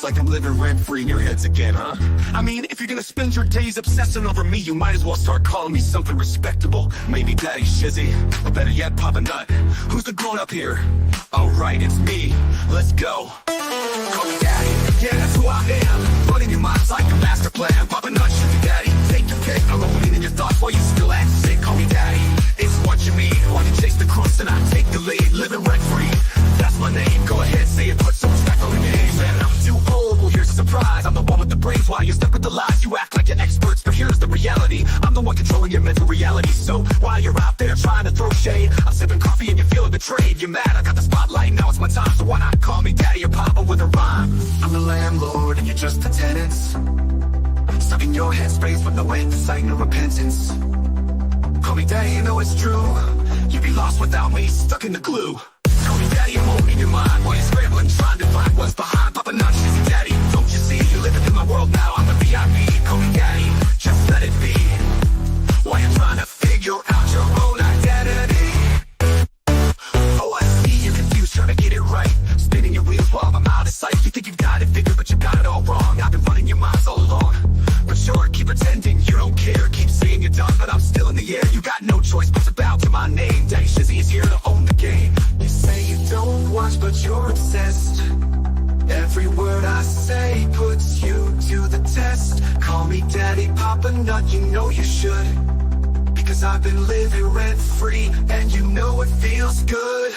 looks like I'm living rent-free in your heads again, huh? I mean, if you're gonna spend your days obsessing over me, you might as well start calling me something respectable. Maybe Daddy Shizzy, or better yet, Papa Nut. Who's the grown-up here? Oh right, it's me. Let's go. Call me Daddy, yeah, that's who I am. Running your mind's like a master plan. Papa Nut, Shizzy Daddy, take your pick. I'm rolling in your thoughts while you still act sick. Call me Daddy, it's what you mean. Why you chase the crust and I take the lead? Living rent-free, that's my name. Go ahead, say it, put some respect on the name. Man, I'm too old, well here's a surprise. I'm the one with the brains while you're stuck with the lies. You act like you're experts, but here's the reality. I'm the one controlling your mental reality. So while you're out there trying to throw shade, I'm sipping coffee and you're feeling betrayed. You're mad, I got the spotlight, now it's my time. So why not call me Daddy or Papa with a rhyme? I'm the landlord and you're just the tenants, stuck in your headspace with no insight, no repentance. Call me Daddy, you know it's true. You'd be lost without me, stuck in the glue. Call me Daddy, I'm holding your mind while you're scrambling, trying to find what's behind. Papa Nut, Shizzy Daddy, don't you see? You're living in my world now, I'm the VIP. Call me Daddy, just let it be. While you're trying to figure out your own identity. Oh, I see you're confused, trying to get it right, spinning your wheels while I'm out of sight. You think you've got it figured, but you got it all wrong. I've been running your minds all along. But sure, keep pretending you don't care. Keep saying you're done, but I'm still in the air. You got no choice but to bow to my name. Daddy Shizzy is here to own the game. You say you don't watch, but you're obsessed. Every word I say puts you to the test. Call me Daddy, Papa Nut, you know you should. Because I've been living rent-free, and you know it feels good.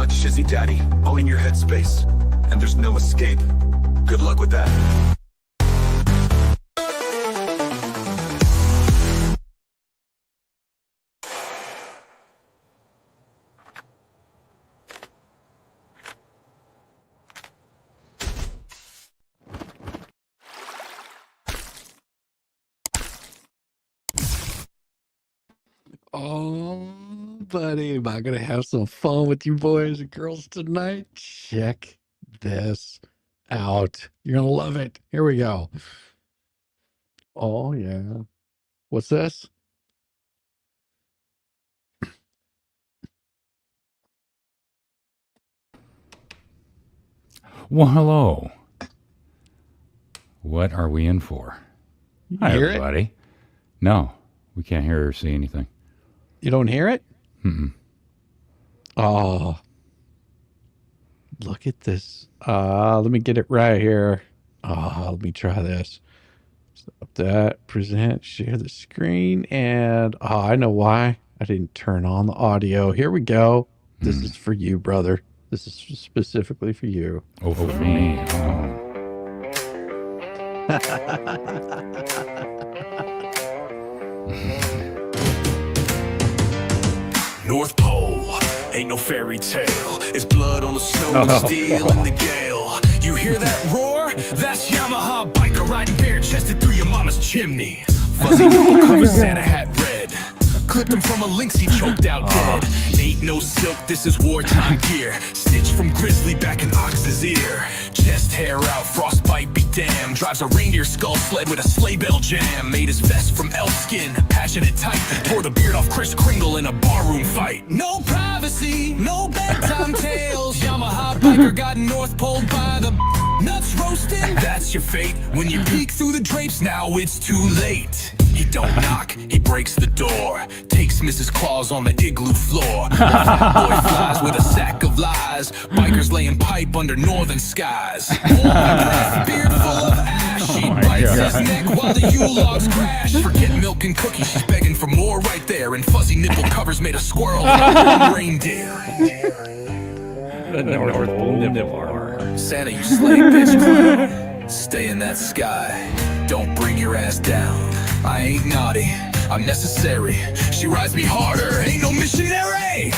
Shizzy Daddy, owning your headspace, and there's no escape. Good luck with that. Oh, buddy, am I going to have some fun with you boys and girls tonight? Check this out. You're going to love it. Here we go. Oh, yeah. What's this? Well, hello. What are we in for? Hi, Hear everybody. it? No, we can't hear or see anything. You don't hear it? Mm-mm. Oh, look at this. Let me get it right here. Let me try this. Stop that. Present. Share the screen. And I know why I didn't turn on the audio. Here we go. This is for you, brother. This is specifically for you. Oh, for me. North Pole, ain't no fairy tale. It's blood on the snow and steel in the gale. You hear that roar? That's Yamaha biker riding bare-chested through your mama's chimney. Fuzzy nipple covers Santa hat red. Clipped him from a lynx, he choked out dead. Ain't no silk, this is wartime gear. Stitched from grizzly back in ox's ear. Chest hair out, frostbite be damned. Drives a reindeer skull sled with a sleigh bell jam. Made his vest from elk skin, passionate tight. Tore the beard off Kris Kringle in a barroom fight. No privacy, no bedtime tales. Yamaha biker got North Pole by the nuts roasting. That's your fate, when you peek through the drapes, now it's too late. He don't knock, he breaks the door. Takes Mrs. Claus on the igloo floor. Boy flies with a sack of lies. Bikers laying pipe under northern skies. Beard full of ash. She bites his neck while the Yule logs crash. Forget milk and cookies, she's begging for more right there. And fuzzy nipple covers made a squirrel and reindeer. The North Pole nipple. Santa, you slay bitch clown. Stay in that sky. Don't bring your ass down. I ain't naughty, I'm necessary. She rides me harder, ain't no mission. see that ray?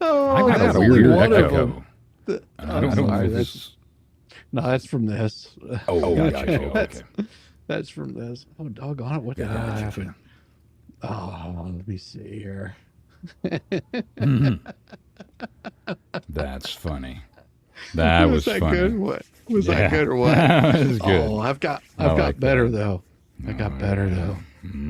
Oh, I got that's a only weird one of echo. them. I don't know sorry, if this. No, that's from this. Oh, gotcha. That's, Okay. that's from this. Oh, doggone it. What the hell happened? Oh, let me see here. That's funny. That was that funny. good? What was that good or what? That was good. Oh, I've got like better that. though. I got better though.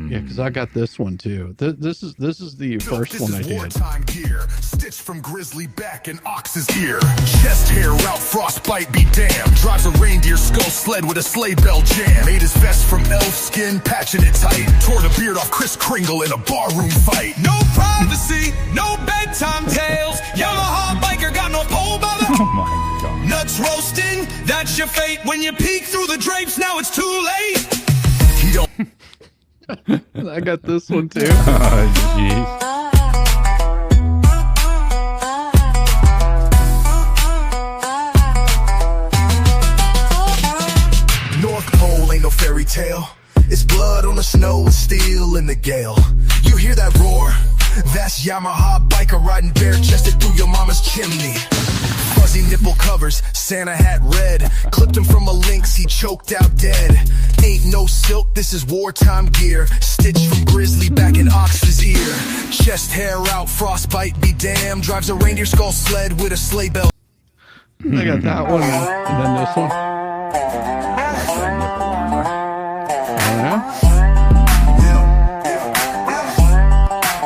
Yeah, because I got this one too. This is the first one I did. Wartime gear, stitched from grizzly back and ox's ear. Chest hair out, frostbite be damned. Drives a reindeer skull sled with a sleigh bell jam. Made his vest from elf skin, patching it tight. Tore the beard off Kris Kringle in a barroom fight. No privacy, no bedtime tales. Yamaha biker got no pole by the Oh my god. nuts roasting. That's your fate when you peek through the drapes. Now it's too late. He don't. I got this one too. Oh, jeez. North Pole ain't no fairy tale. It's blood on the snow and steel in the gale. You hear that roar? That's Yamaha biker riding bare-chested through your mama's chimney. Fuzzy nipple covers, Santa hat red. Clipped him from a lynx, he choked out dead. Ain't no silk, this is wartime gear. Stitched from grizzly back in ox's ear. Chest hair out, frostbite be damned. Drives a reindeer skull sled with a sleigh bell. I got that one, and then this one. Yeah.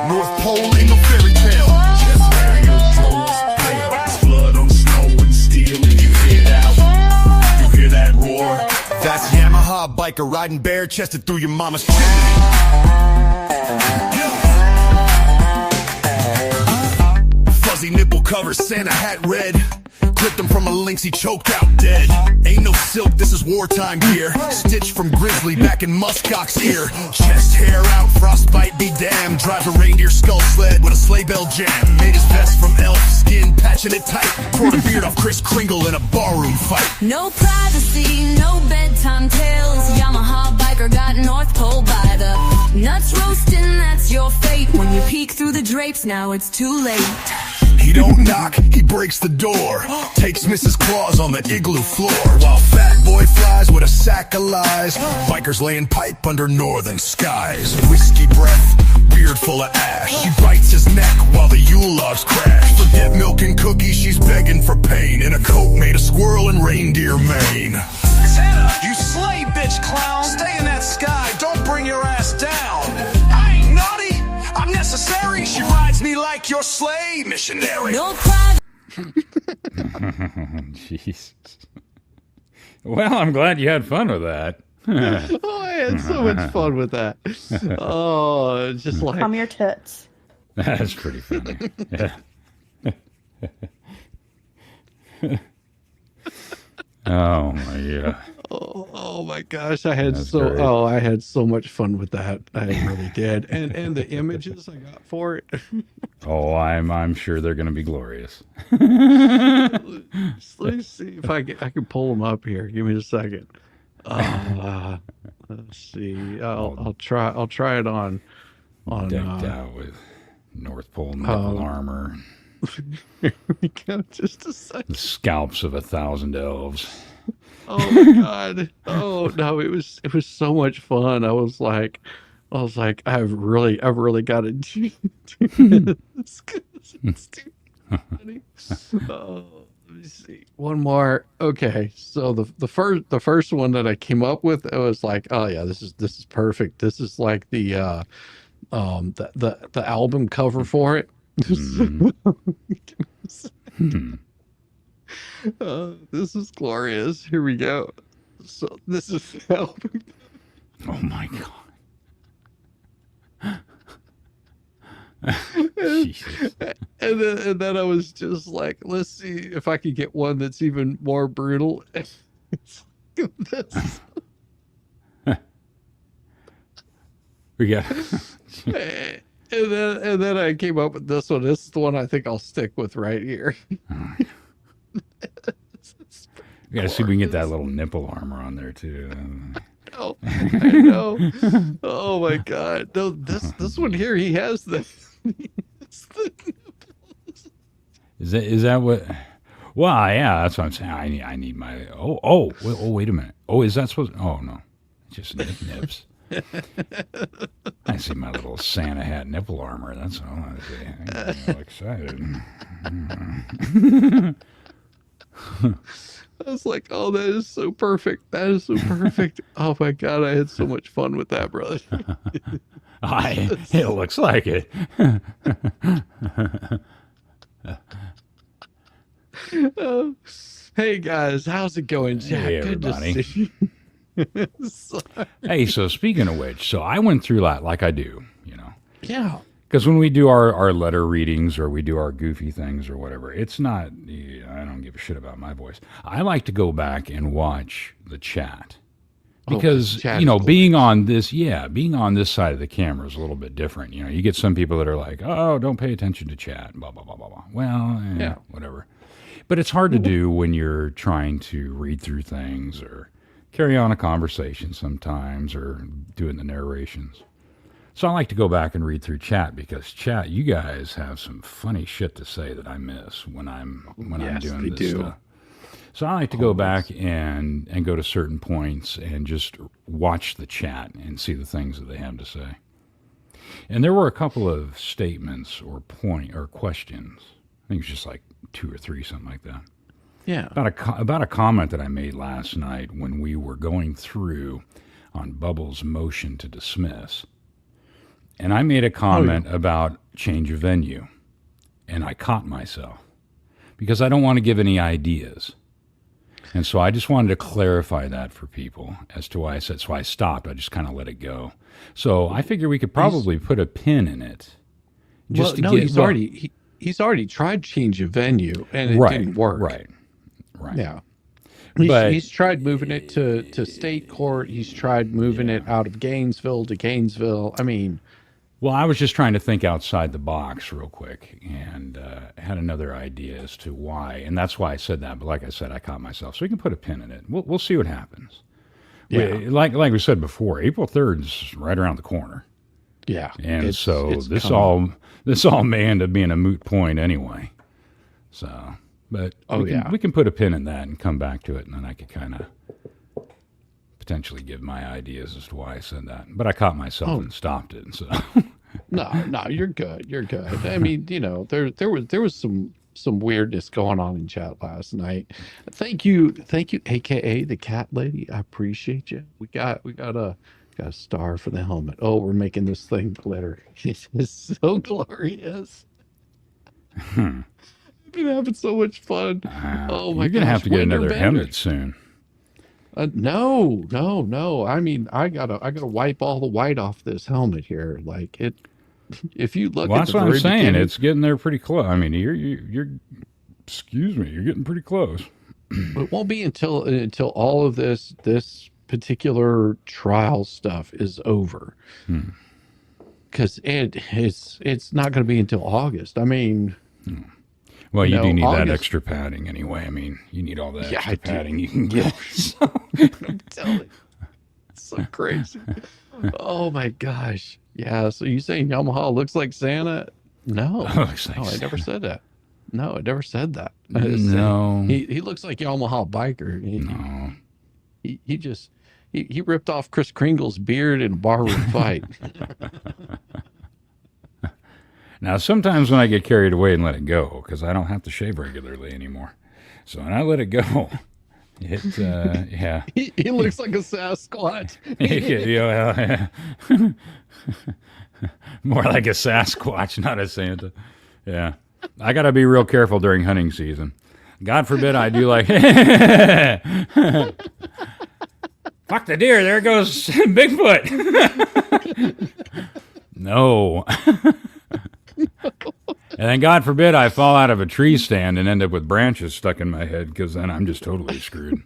North Pole ain't no fairy tale. Just wearing your clothes pale. It's blood on snow and steel, and you hear that? You hear that roar? That's Yamaha biker riding bare-chested through your mama's chimney. Fuzzy nipple covers, Santa hat red. Clipped him from a lynx, he choked out dead. Ain't no silk, this is wartime gear. Stitched from grizzly back in muskox ear. Chest hair out, frostbite be damned. Drives a reindeer skull sled with a sleigh bell jam. Made his vest from elf skin, patching it tight. Tore the beard off Kris Kringle in a barroom fight. No privacy, no bedtime tales. Yamaha biker got North Pole by the nuts roasting. That's your fate when you peek through the drapes. Now it's too late. He don't knock, he breaks the door. Takes Mrs. Claus on the igloo floor. While fat boy flies with a sack of lies. Bikers laying pipe under northern skies. Whiskey breath, beard full of ash. She bites his neck while the Yule logs crash. Forget milk and cookies, she's begging for pain. In a coat made of squirrel and reindeer mane. Santa, you slay bitch clown. Stay in that sky, don't bring your ass down. I ain't naughty, I'm necessary. She rides me like your sleigh missionary. No privacy. Jesus. Well, I'm glad you had fun with that. Oh, I had so much fun with that. Oh, it's just like Calm your toots. That's pretty funny. Yeah. Oh my god. oh my gosh, I had That's so great. I had so much fun with that. I really did. And the images I got for it. Oh, I'm sure they're going to be glorious. Let me see if I can pull them up here. Give me a second. Let's see. I'll try it on Decked out with North Pole nipple armor, Here we go. Just a second. the scalps of 1,000 elves. Oh my god. Oh no, it was so much fun. I was like, I've really got to do this. It's too funny. Oh, let me see. One more. Okay, so the first one that I came up with, it was like, oh yeah, this is perfect. This is like the album cover for it. This is glorious. Here we go. So this is the album. Oh my god. Jesus. And then I was just like, let's see if I could get one that's even more brutal. It's like this. We got And then I came up with this one. This is the one I think I'll stick with right here. we got to see if we can get that little nipple armor on there too. know. I know. Oh my God. No, this one here, he has the. Is that what? Well, yeah, that's what I'm saying. I need my. Oh, wait a minute. Oh, is that supposed? Oh no, just nips. I see my little Santa hat nipple armor. That's all I see. I'm all excited. I was like, oh, that is so perfect. That is so perfect. Oh my God, I had so much fun with that, brother. It looks like it. Hey guys, how's it going, Jack? Hey, Good to everybody. see you. Sorry. Hey, so speaking of which, so I went through that like I do, Yeah. Because when we do our letter readings or we do our goofy things or whatever, it's not, I don't give a shit about my voice. I like to go back and watch the chat. Because, chat is being on this side of the camera is a little bit different. You get some people that are like, oh, don't pay attention to chat, blah, blah, blah, blah, blah. Well, Yeah. whatever. But it's hard to do when you're trying to read through things or carry on a conversation sometimes or doing the narrations. So I like to go back and read through chat because chat, you guys have some funny shit to say that I miss when I'm doing this stuff. So I like to go back and go to certain points and just watch the chat and see the things that they have to say. And there were a couple of statements or questions. I think it was just like 2 or 3, something like that. Yeah. About a comment that I made last night when we were going through on Bubbles' motion to dismiss. And I made a comment about change of venue. And I caught myself because I don't want to give any ideas. And so I just wanted to clarify that for people as to why I said, so I stopped. I just kind of let it go. So I figure we could probably put a pin in it. He's already tried change of venue and it didn't work. Right. Yeah. He's tried moving it to state court. He's tried moving it out of Gainesville to Gainesville. I mean, well, I was just trying to think outside the box real quick and had another idea as to why. And that's why I said that. But like I said, I caught myself. So we can put a pin in it. We'll see what happens. Yeah. Like we said before, April 3rd is right around the corner. Yeah. And it's this coming. all may end up being a moot point anyway. So, but we can put a pin in that and come back to it. And then I could kind of potentially give my ideas as to why I said that. But I caught myself and stopped it. So No, you're good. You're good. I mean, there was some weirdness going on in chat last night. Thank you, aka the cat lady. I appreciate you. We got a star for the helmet. Oh, we're making this thing glitter. It is so glorious. I've been having so much fun. Oh my god! You're gonna have to get another helmet soon. No. I mean, I gotta wipe all the white off this helmet here. Like it. If you look, that's what I'm saying. It's getting there pretty close. I mean, you're. Excuse me. You're getting pretty close. It won't be until all of this particular trial stuff is over. Because it's not going to be until August. I mean. Well, you do need August. That extra padding anyway. I mean, you need all the extra padding you can get. I'm telling you. It's so crazy. Oh my gosh. Yeah, so you saying Yamaha looks like Santa? No. I never said that. No, I never said that. No. He looks like Yamaha biker. He ripped off Kris Kringle's beard in a barroom fight. Now, sometimes when I get carried away and let it go, because I don't have to shave regularly anymore. So when I let it go, yeah. He looks like a Sasquatch. More like a Sasquatch, not a Santa. Yeah. I got to be real careful during hunting season. God forbid I do like, fuck the deer, there goes Bigfoot. No. And then God forbid I fall out of a tree stand and end up with branches stuck in my head, because then I'm just totally screwed.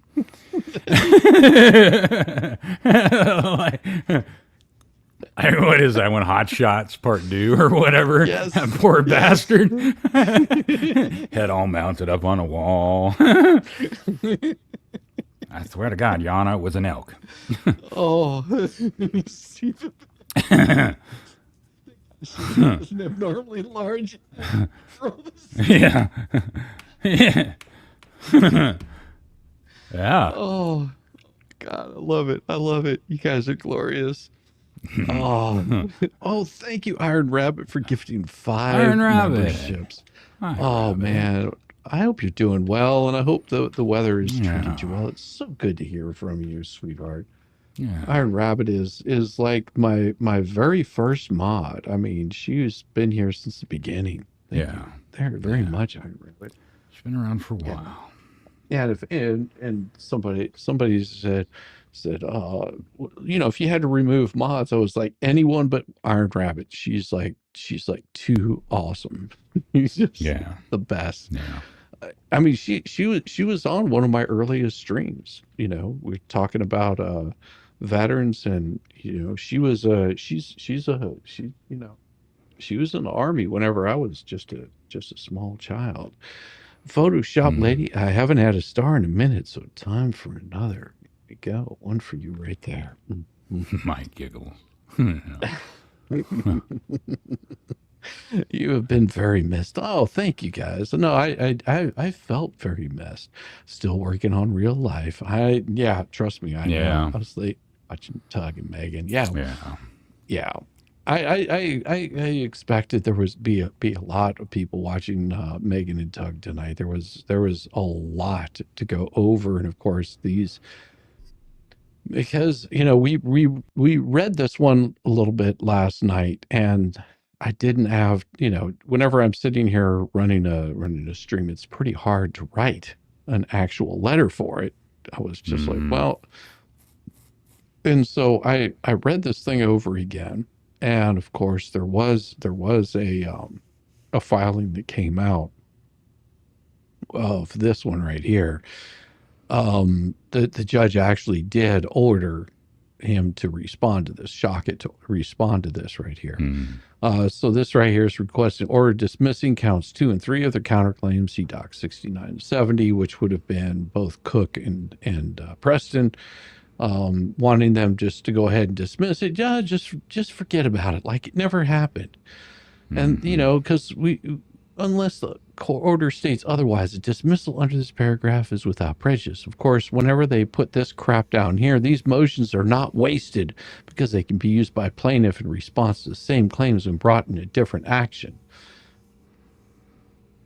What is that one? Hot Shots Part 2 or whatever? Yes. That poor bastard. Head all mounted up on a wall. I swear to God, Yana, it was an elk. Oh, Stephen. An abnormally large. Yeah. Yeah. Yeah. Oh, God, I love it. I love it. You guys are glorious. Oh, oh, thank you, Iron Rabbit, for gifting 5 Iron Rabbit. memberships. Iron Oh, Rabbit. man. I hope you're doing well, and I hope the weather has Yeah. treated you well. It's so good to hear from you, sweetheart. Yeah. Iron Rabbit is like my very first mod. I mean, she's been here since the beginning. Thank Yeah. you very much, Iron Rabbit. She's been around for a while. Yeah, and somebody said, if you had to remove mods, I was like, anyone but Iron Rabbit. She's like too awesome. She's just Yeah. the best. Yeah. I mean, she was on one of my earliest streams. We're talking about veterans, and she was she was in the army whenever I was just a small child. Photoshop lady, I haven't had a star in a minute, so time for another. Here we go. One for you right there. My giggles. You have been very missed. Oh, thank you guys. No, I felt very missed. Still working on real life. Trust me. I know. I was late watching Tug and Megan. Yeah. I expected there was be a lot of people watching Megan and Tug tonight. There was a lot to go over, and of course these, because we read this one a little bit last night, and I didn't have whenever I'm sitting here running a stream, it's pretty hard to write an actual letter for it. I was just like, well, and so I read this thing over again. And of course, there was a filing that came out of this one right here. The judge actually did order him to respond to this, Shockett to respond to this right here. So this right here is requesting order dismissing counts 2 and 3 of the counterclaims, CDoc 69 and 70, which would have been both Cook and Preston. Wanting them just to go ahead and dismiss it. Yeah, just forget about it, like it never happened. And because unless the court order states otherwise, a dismissal under this paragraph is without prejudice. Of course, whenever they put this crap down here, these motions are not wasted because they can be used by plaintiff in response to the same claims when brought in a different action.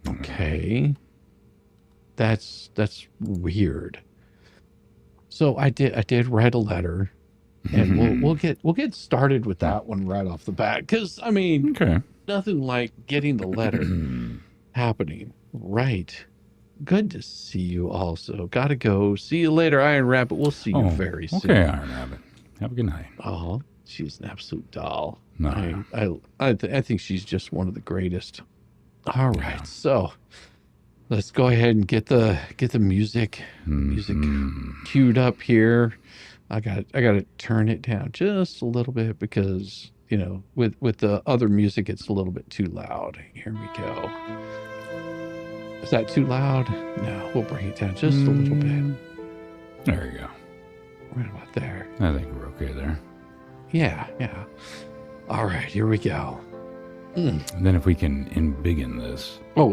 Okay, that's weird. So I did write a letter, and we'll get started with that one right off the bat, because I mean, nothing like getting the letter happening. Right. Good to see you. Also, gotta go. See you later, Iron Rabbit. We'll see you very soon. Okay, Iron Rabbit. Have a good night. Oh, she's an absolute doll. No. I think she's just one of the greatest. All right, so let's go ahead and get the music queued up here. I got to turn it down just a little bit because with the other music it's a little bit too loud. Here we go. Is that too loud? No, we'll bring it down just a little bit. There you go. Right about there. I think we're okay there. Yeah. All right, here we go. And then if we can embiggen this. Oh,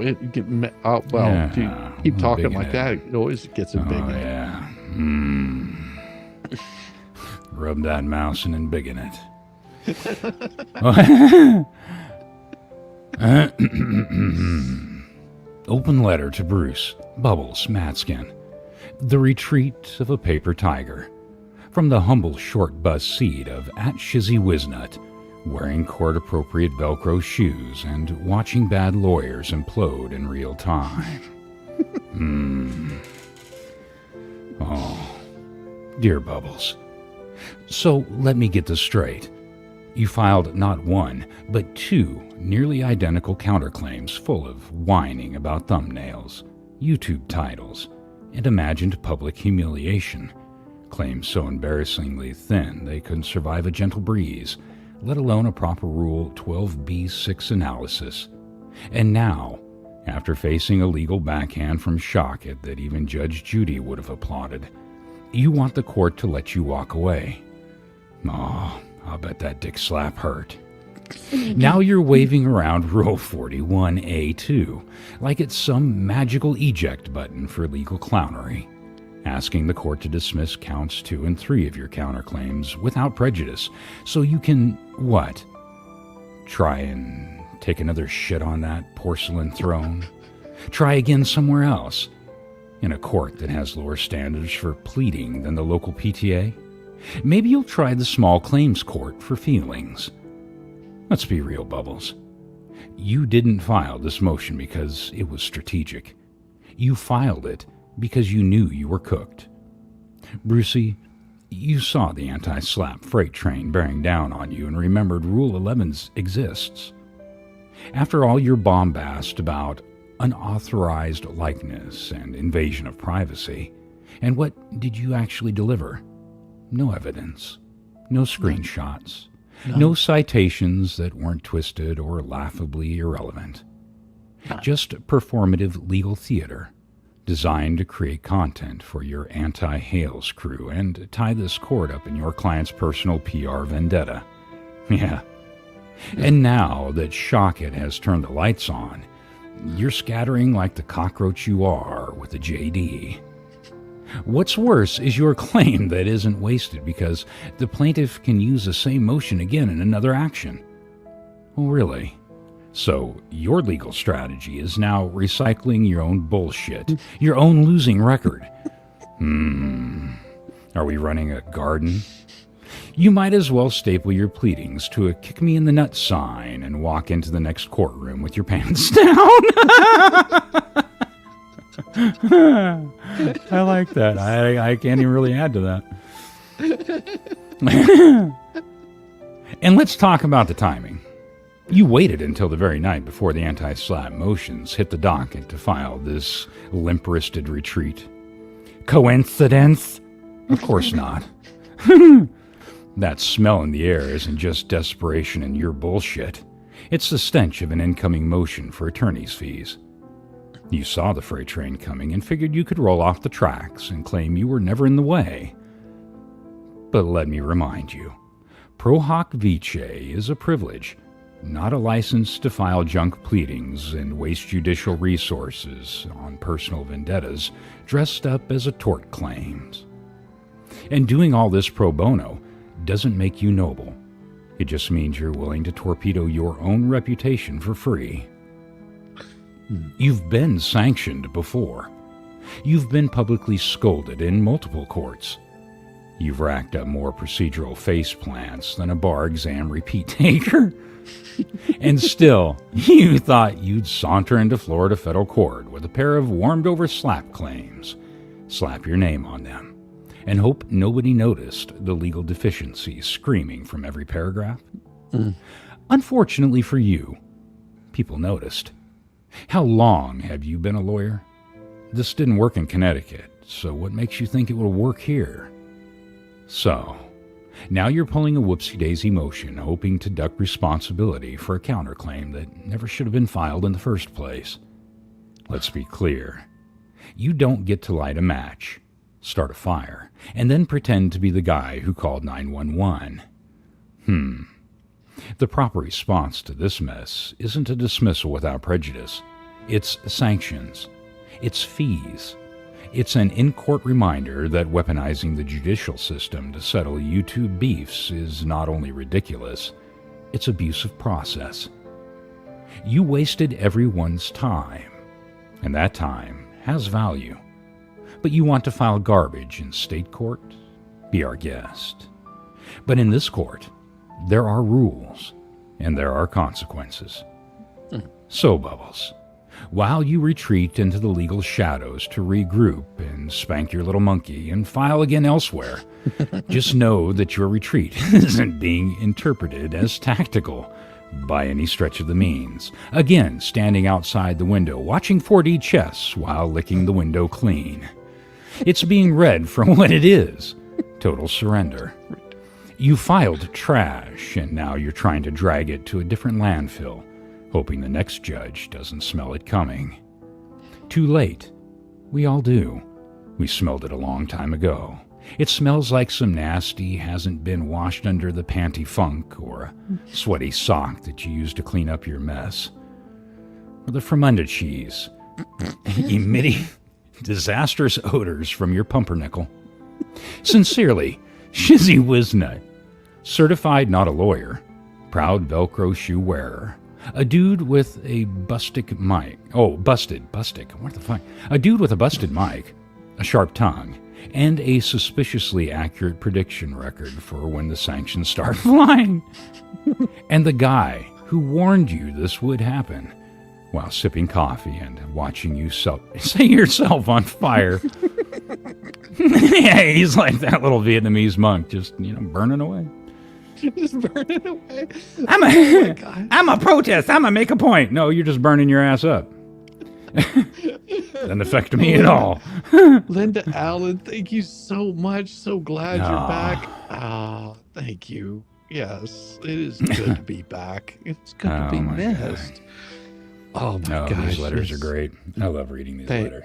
keep talking like that. It always gets embiggened. Oh, yeah. Rub that mouse and embiggen it. Open letter to Bruce, Bubbles, Matzkin. The retreat of a paper tiger. From the humble short bus seat of @Shizzywhiznut, wearing court-appropriate Velcro shoes and watching bad lawyers implode in real time. Oh, dear Bubbles. So let me get this straight. You filed not 1, but 2 nearly identical counterclaims full of whining about thumbnails, YouTube titles, and imagined public humiliation. Claims so embarrassingly thin they couldn't survive a gentle breeze, let alone a proper Rule 12b-6 analysis. And now, after facing a legal backhand from Shockett that even Judge Judy would have applauded, You want the court to let you walk away. Oh, I'll bet that dick slap hurt. Now you're waving around Rule 41A2 like it's some magical eject button for legal clownery, asking the court to dismiss counts 2 and 3 of your counterclaims without prejudice so you can, what? Try and take another shit on that porcelain throne? Try again somewhere else? In a court that has lower standards for pleading than the local PTA? Maybe you'll try the small claims court for feelings. Let's be real, Bubbles. You didn't file this motion because it was strategic. You filed it because you knew you were cooked. Brucey, you saw the anti-slap freight train bearing down on you and remembered Rule 11 exists. After all your bombast about unauthorized likeness and invasion of privacy, and what did you actually deliver? No evidence, no screenshots, no citations that weren't twisted or laughably irrelevant. Just performative legal theater designed to create content for your anti-Hales crew and tie this court up in your client's personal PR vendetta. Yeah. And now that Shockit has turned the lights on, you're scattering like the cockroach you are with a JD. What's worse is your claim that isn't wasted because the plaintiff can use the same motion again in another action. Oh, really? So your legal strategy is now recycling your own bullshit, your own losing record. Are we running a garden? You might as well staple your pleadings to a kick-me-in-the-nut sign and walk into the next courtroom with your pants down. I like that. I can't even really add to that. And let's talk about the timing. You waited until the very night before the anti-slap motions hit the docket to file this limp-wristed retreat. Coincidence? Of course not. That smell in the air isn't just desperation and your bullshit. It's the stench of an incoming motion for attorney's fees. You saw the freight train coming and figured you could roll off the tracks and claim you were never in the way. But let me remind you, pro hoc vice is a privilege, not a license to file junk pleadings and waste judicial resources on personal vendettas dressed up as a tort claims. And doing all this pro bono doesn't make you noble. It just means you're willing to torpedo your own reputation for free. You've been sanctioned before. You've been publicly scolded in multiple courts. You've racked up more procedural face plants than a bar exam repeat taker. And still, you thought you'd saunter into Florida federal court with a pair of warmed-over slap claims, slap your name on them, and hope nobody noticed the legal deficiencies screaming from every paragraph? Unfortunately for you, people noticed. How long have you been a lawyer? This didn't work in Connecticut, so what makes you think it will work here? So, now you're pulling a whoopsie-daisy motion, hoping to duck responsibility for a counterclaim that never should have been filed in the first place. Let's be clear. You don't get to light a match, start a fire, and then pretend to be the guy who called 911. The proper response to this mess isn't a dismissal without prejudice. It's sanctions. It's fees. It's an in-court reminder that weaponizing the judicial system to settle YouTube beefs is not only ridiculous, it's abuse of process. You wasted everyone's time, and that time has value. But you want to file garbage in state court? Be our guest. But in this court, there are rules, and there are consequences. So, Bubbles, while you retreat into the legal shadows to regroup and spank your little monkey and file again elsewhere, just know that your retreat isn't being interpreted as tactical by any stretch of the means. Again, standing outside the window, watching 4D chess while licking the window clean. It's being read for what it is, total surrender. You filed trash, and now you're trying to drag it to a different landfill, hoping the next judge doesn't smell it coming. Too late. We all do. We smelled it a long time ago. It smells like some nasty hasn't been washed under the panty funk, or a sweaty sock that you use to clean up your mess, or the fermented cheese emitting disastrous odors from your pumpernickel. Sincerely, Shizzywhiznut, certified not a lawyer, proud Velcro shoe wearer, a dude with a busted mic. Oh, busted. What the fuck? A dude with a busted mic, a sharp tongue, and a suspiciously accurate prediction record for when the sanctions start flying. And the guy who warned you this would happen while sipping coffee and watching you set yourself on fire. Yeah, he's like that little Vietnamese monk, just, burning away. Just burning away. I'm a protest. I'm a make a point. No, you're just burning your ass up. Doesn't affect me at all. Linda Allen, thank you so much. So glad you're back. Thank you. Yes, it is good to be back. It's good to be missed. Oh my gosh. These letters are great. I love reading these letters.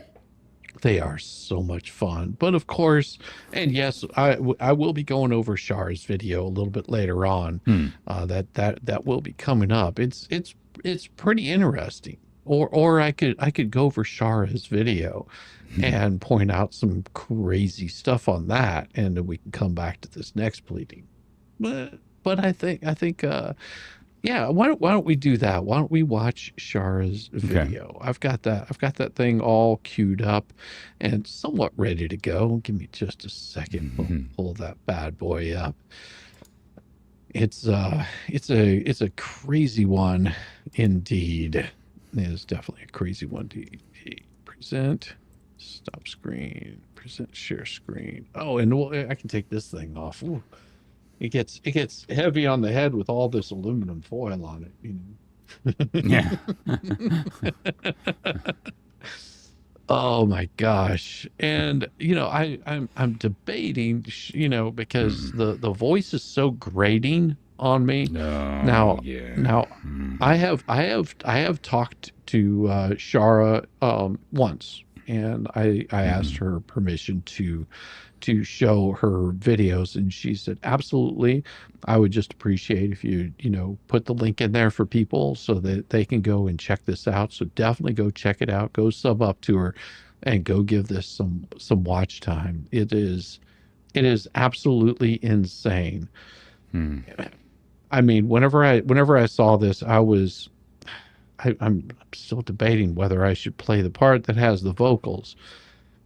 They are so much fun. But of course, and yes, I will be going over Char's video a little bit later on. That will be coming up. It's pretty interesting. Or I could go over Shara's video and point out some crazy stuff on that, and then we can come back to this next pleading. But I think yeah, why don't we do that? Why don't we watch Shara's video? Okay. I've got that thing all queued up and somewhat ready to go. Give me just a second. We'll pull that bad boy up. It's a crazy one indeed. It is definitely a crazy one to present. Stop screen. Present share screen. Oh, and I can take this thing off. Ooh. It gets heavy on the head with all this aluminum foil on it. Yeah. Oh my gosh. And I'm debating, because the voice is so grating on me. Now I have talked to Shara once, and I asked her permission to show her videos, and she said absolutely. I would just appreciate if you put the link in there for people so that they can go and check this out. So definitely go check it out. Go sub up to her and go give this some watch time. It is absolutely insane. I mean, whenever I saw this, I'm still debating whether I should play the part that has the vocals,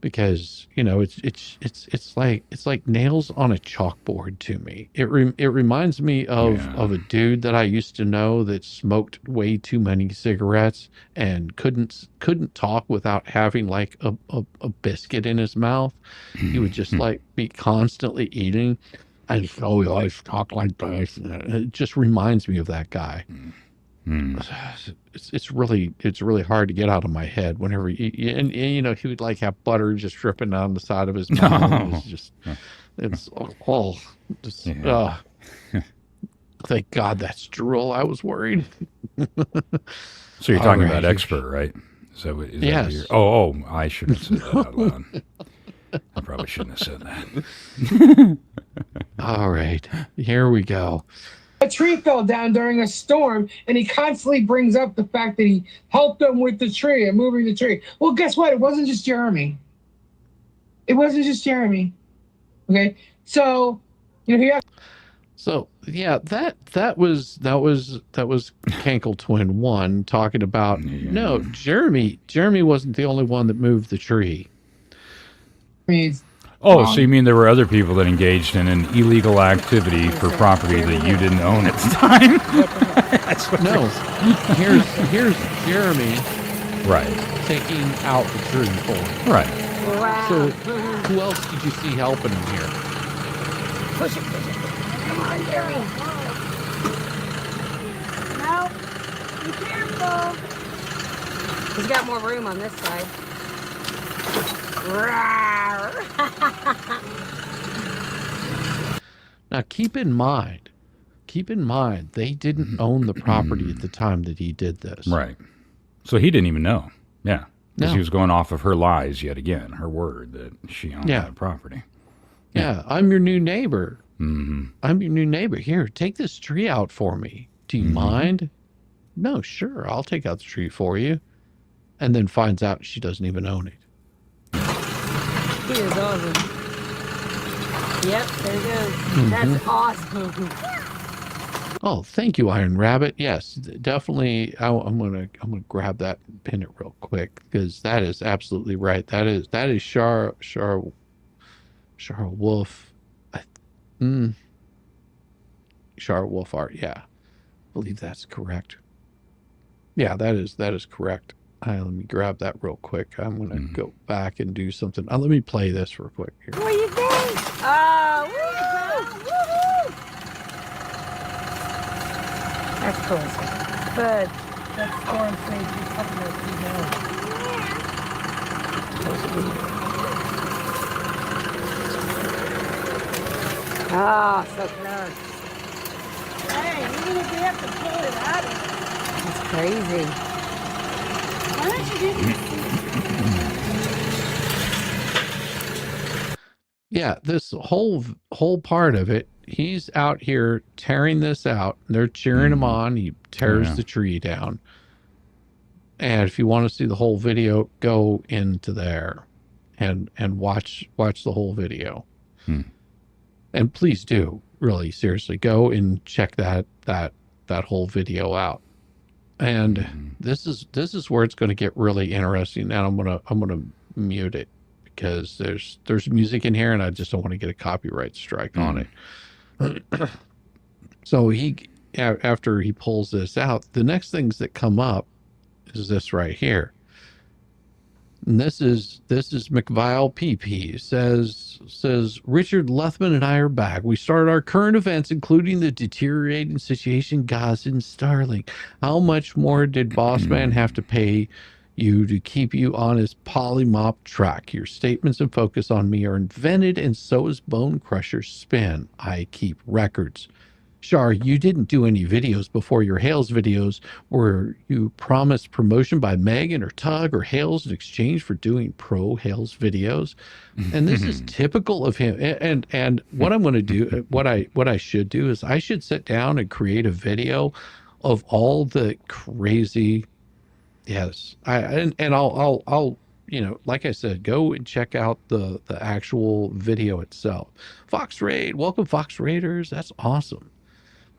because it's like nails on a chalkboard to me. It reminds me of a dude that I used to know that smoked way too many cigarettes and couldn't talk without having like a biscuit in his mouth. He would just like be constantly eating. And so he always talk like this. It just reminds me of that guy. It's really hard to get out of my head whenever he would like have butter just dripping down the side of his mouth. Thank God that's drool. I was worried. So you're talking about expert, right? Yes. I shouldn't have said that out loud. I probably shouldn't have said that. All right, here we go. A tree fell down during a storm, and he constantly brings up the fact that he helped them with the tree and moving the tree. Well, guess what? It wasn't just Jeremy. Okay, so So yeah, that was Cankle Twin 1 talking about no, Jeremy wasn't the only one that moved the tree. So you mean there were other people that engaged in an illegal activity for property that you didn't own at the time? No, here's Jeremy, right, taking out the tree for him. Right. Wow. So who else did you see helping him here? Push it. Come on, Jeremy. No, be careful. He's got more room on this side. Now keep in mind, they didn't own the property at the time that he did this. Right. So he didn't even know. Yeah. Because No. he was going off of her lies yet again, her word that she owned that property. Yeah, I'm your new neighbor. Mm-hmm. I'm your new neighbor. Here, take this tree out for me. Do you mind? No, sure. I'll take out the tree for you. And then finds out she doesn't even own it. He is awesome. Yep, there he goes. That's awesome. Oh, thank you, Iron Rabbit. Yes, definitely. I'm gonna grab that and pin it real quick because that is absolutely right. That is Shar Wolf. Shar Wolf art. Yeah, I believe that's correct. Yeah, that is correct. Let me grab that real quick. I'm gonna go back and do something. Let me play this real quick here. Where you going? Oh, woo-hoo! That's cool. But that storm saved you something that you know. Ah, so close. Hey, even if we have to pull it out of it. That's crazy. Why don't you do this? Yeah, this whole part of it, he's out here tearing this out. They're cheering him on. He tears the tree down. And if you want to see the whole video, go into there and watch the whole video. And please do, really seriously, go and check that whole video out. And this is where it's going to get really interesting. And I'm gonna mute it because there's music in here and I just don't want to get a copyright strike on it. So after he pulls this out, the next things that come up is this right here. And this is McVile PP says Richard Lethman and I are back. We started our current events, including the deteriorating situation Gaza and Starling. How much more did Bossman have to pay you to keep you on his polymop track? Your statements and focus on me are invented, and so is Bone Crusher's spin. I keep records. Shar, you didn't do any videos before your Hale's videos where you promised promotion by Megan or Tug or Hale's in exchange for doing pro Hale's videos. And this is typical of him. And what I'm going to do, what I should do is I should sit down and create a video of all the crazy. Yes. I'll like I said, go and check out the actual video itself. Fox Raid, welcome Fox Raiders. That's awesome.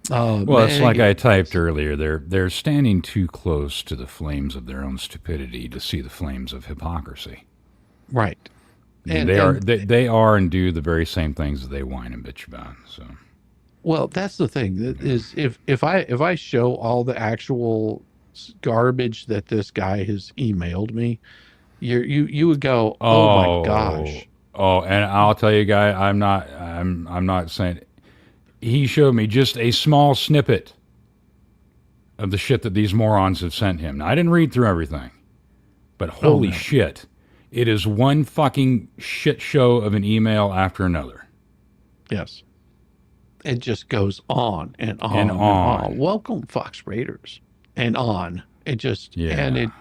Well, it's like I typed earlier. They're standing too close to the flames of their own stupidity to see the flames of hypocrisy. Right. And they are and do the very same things that they whine and bitch about. So, well, that's the thing. That is, if I show all the actual garbage that this guy has emailed me, you would go, oh my gosh. Oh, and I'll tell you, guy, I'm not saying. He showed me just a small snippet of the shit that these morons have sent him. Now, I didn't read through everything, but holy shit, it is one fucking shit show of an email after another. Yes. It just goes on and on and on. Welcome, Fox Raiders. And on. It just, and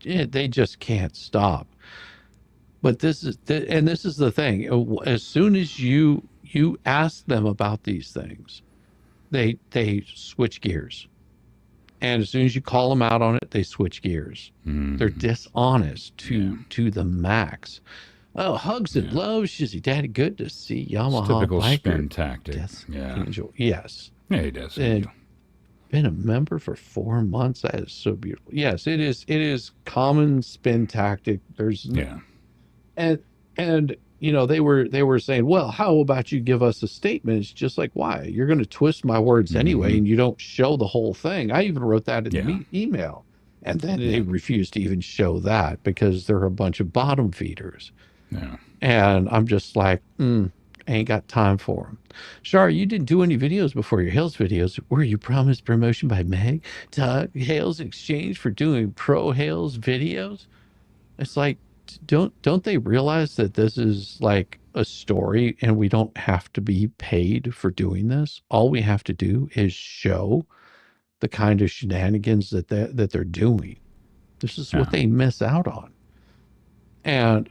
they just can't stop. But this is the thing. As soon as you ask them about these things, they switch gears. And as soon as you call them out on it, they switch gears. They're dishonest to the max. Oh, hugs and love, Shizzy Daddy. Good to see Yamaha. It's typical biker. spin tactic. Angel. Yes. Yeah, he does. And been a member for 4 months. That is so beautiful. Yes, it is. It is common spin tactic. There's and they were saying, well, how about you give us a statement? It's just like, why? You're going to twist my words anyway, and you don't show the whole thing. I even wrote that in the email, and then they refused to even show that because they're a bunch of bottom feeders. Yeah. And I'm just like, ain't got time for them. Shar, you didn't do any videos before your Hales videos where you promised promotion by Meg to Hales in exchange for doing pro Hales videos. It's like, don't they realize that this is like a story and we don't have to be paid for doing this? All we have to do is show the kind of shenanigans that they're doing. This is what they miss out on. And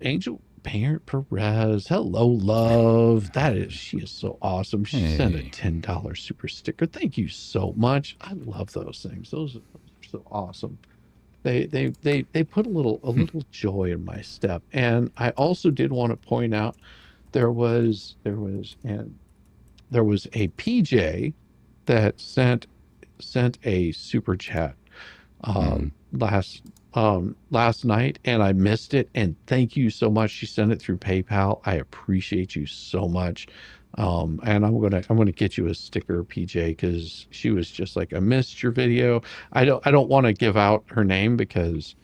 Angel, Parent Perez. Hello, love. She is so awesome. She sent a $10 super sticker. Thank you so much. I love those things. Those are so awesome. They put a little joy in my step. And I also did want to point out there was a PJ that sent a super chat last night, and I missed it. And thank you so much. She sent it through PayPal. I appreciate you so much. And I'm gonna get you a sticker, PJ, because she was just like, I missed your video. I don't want to give out her name because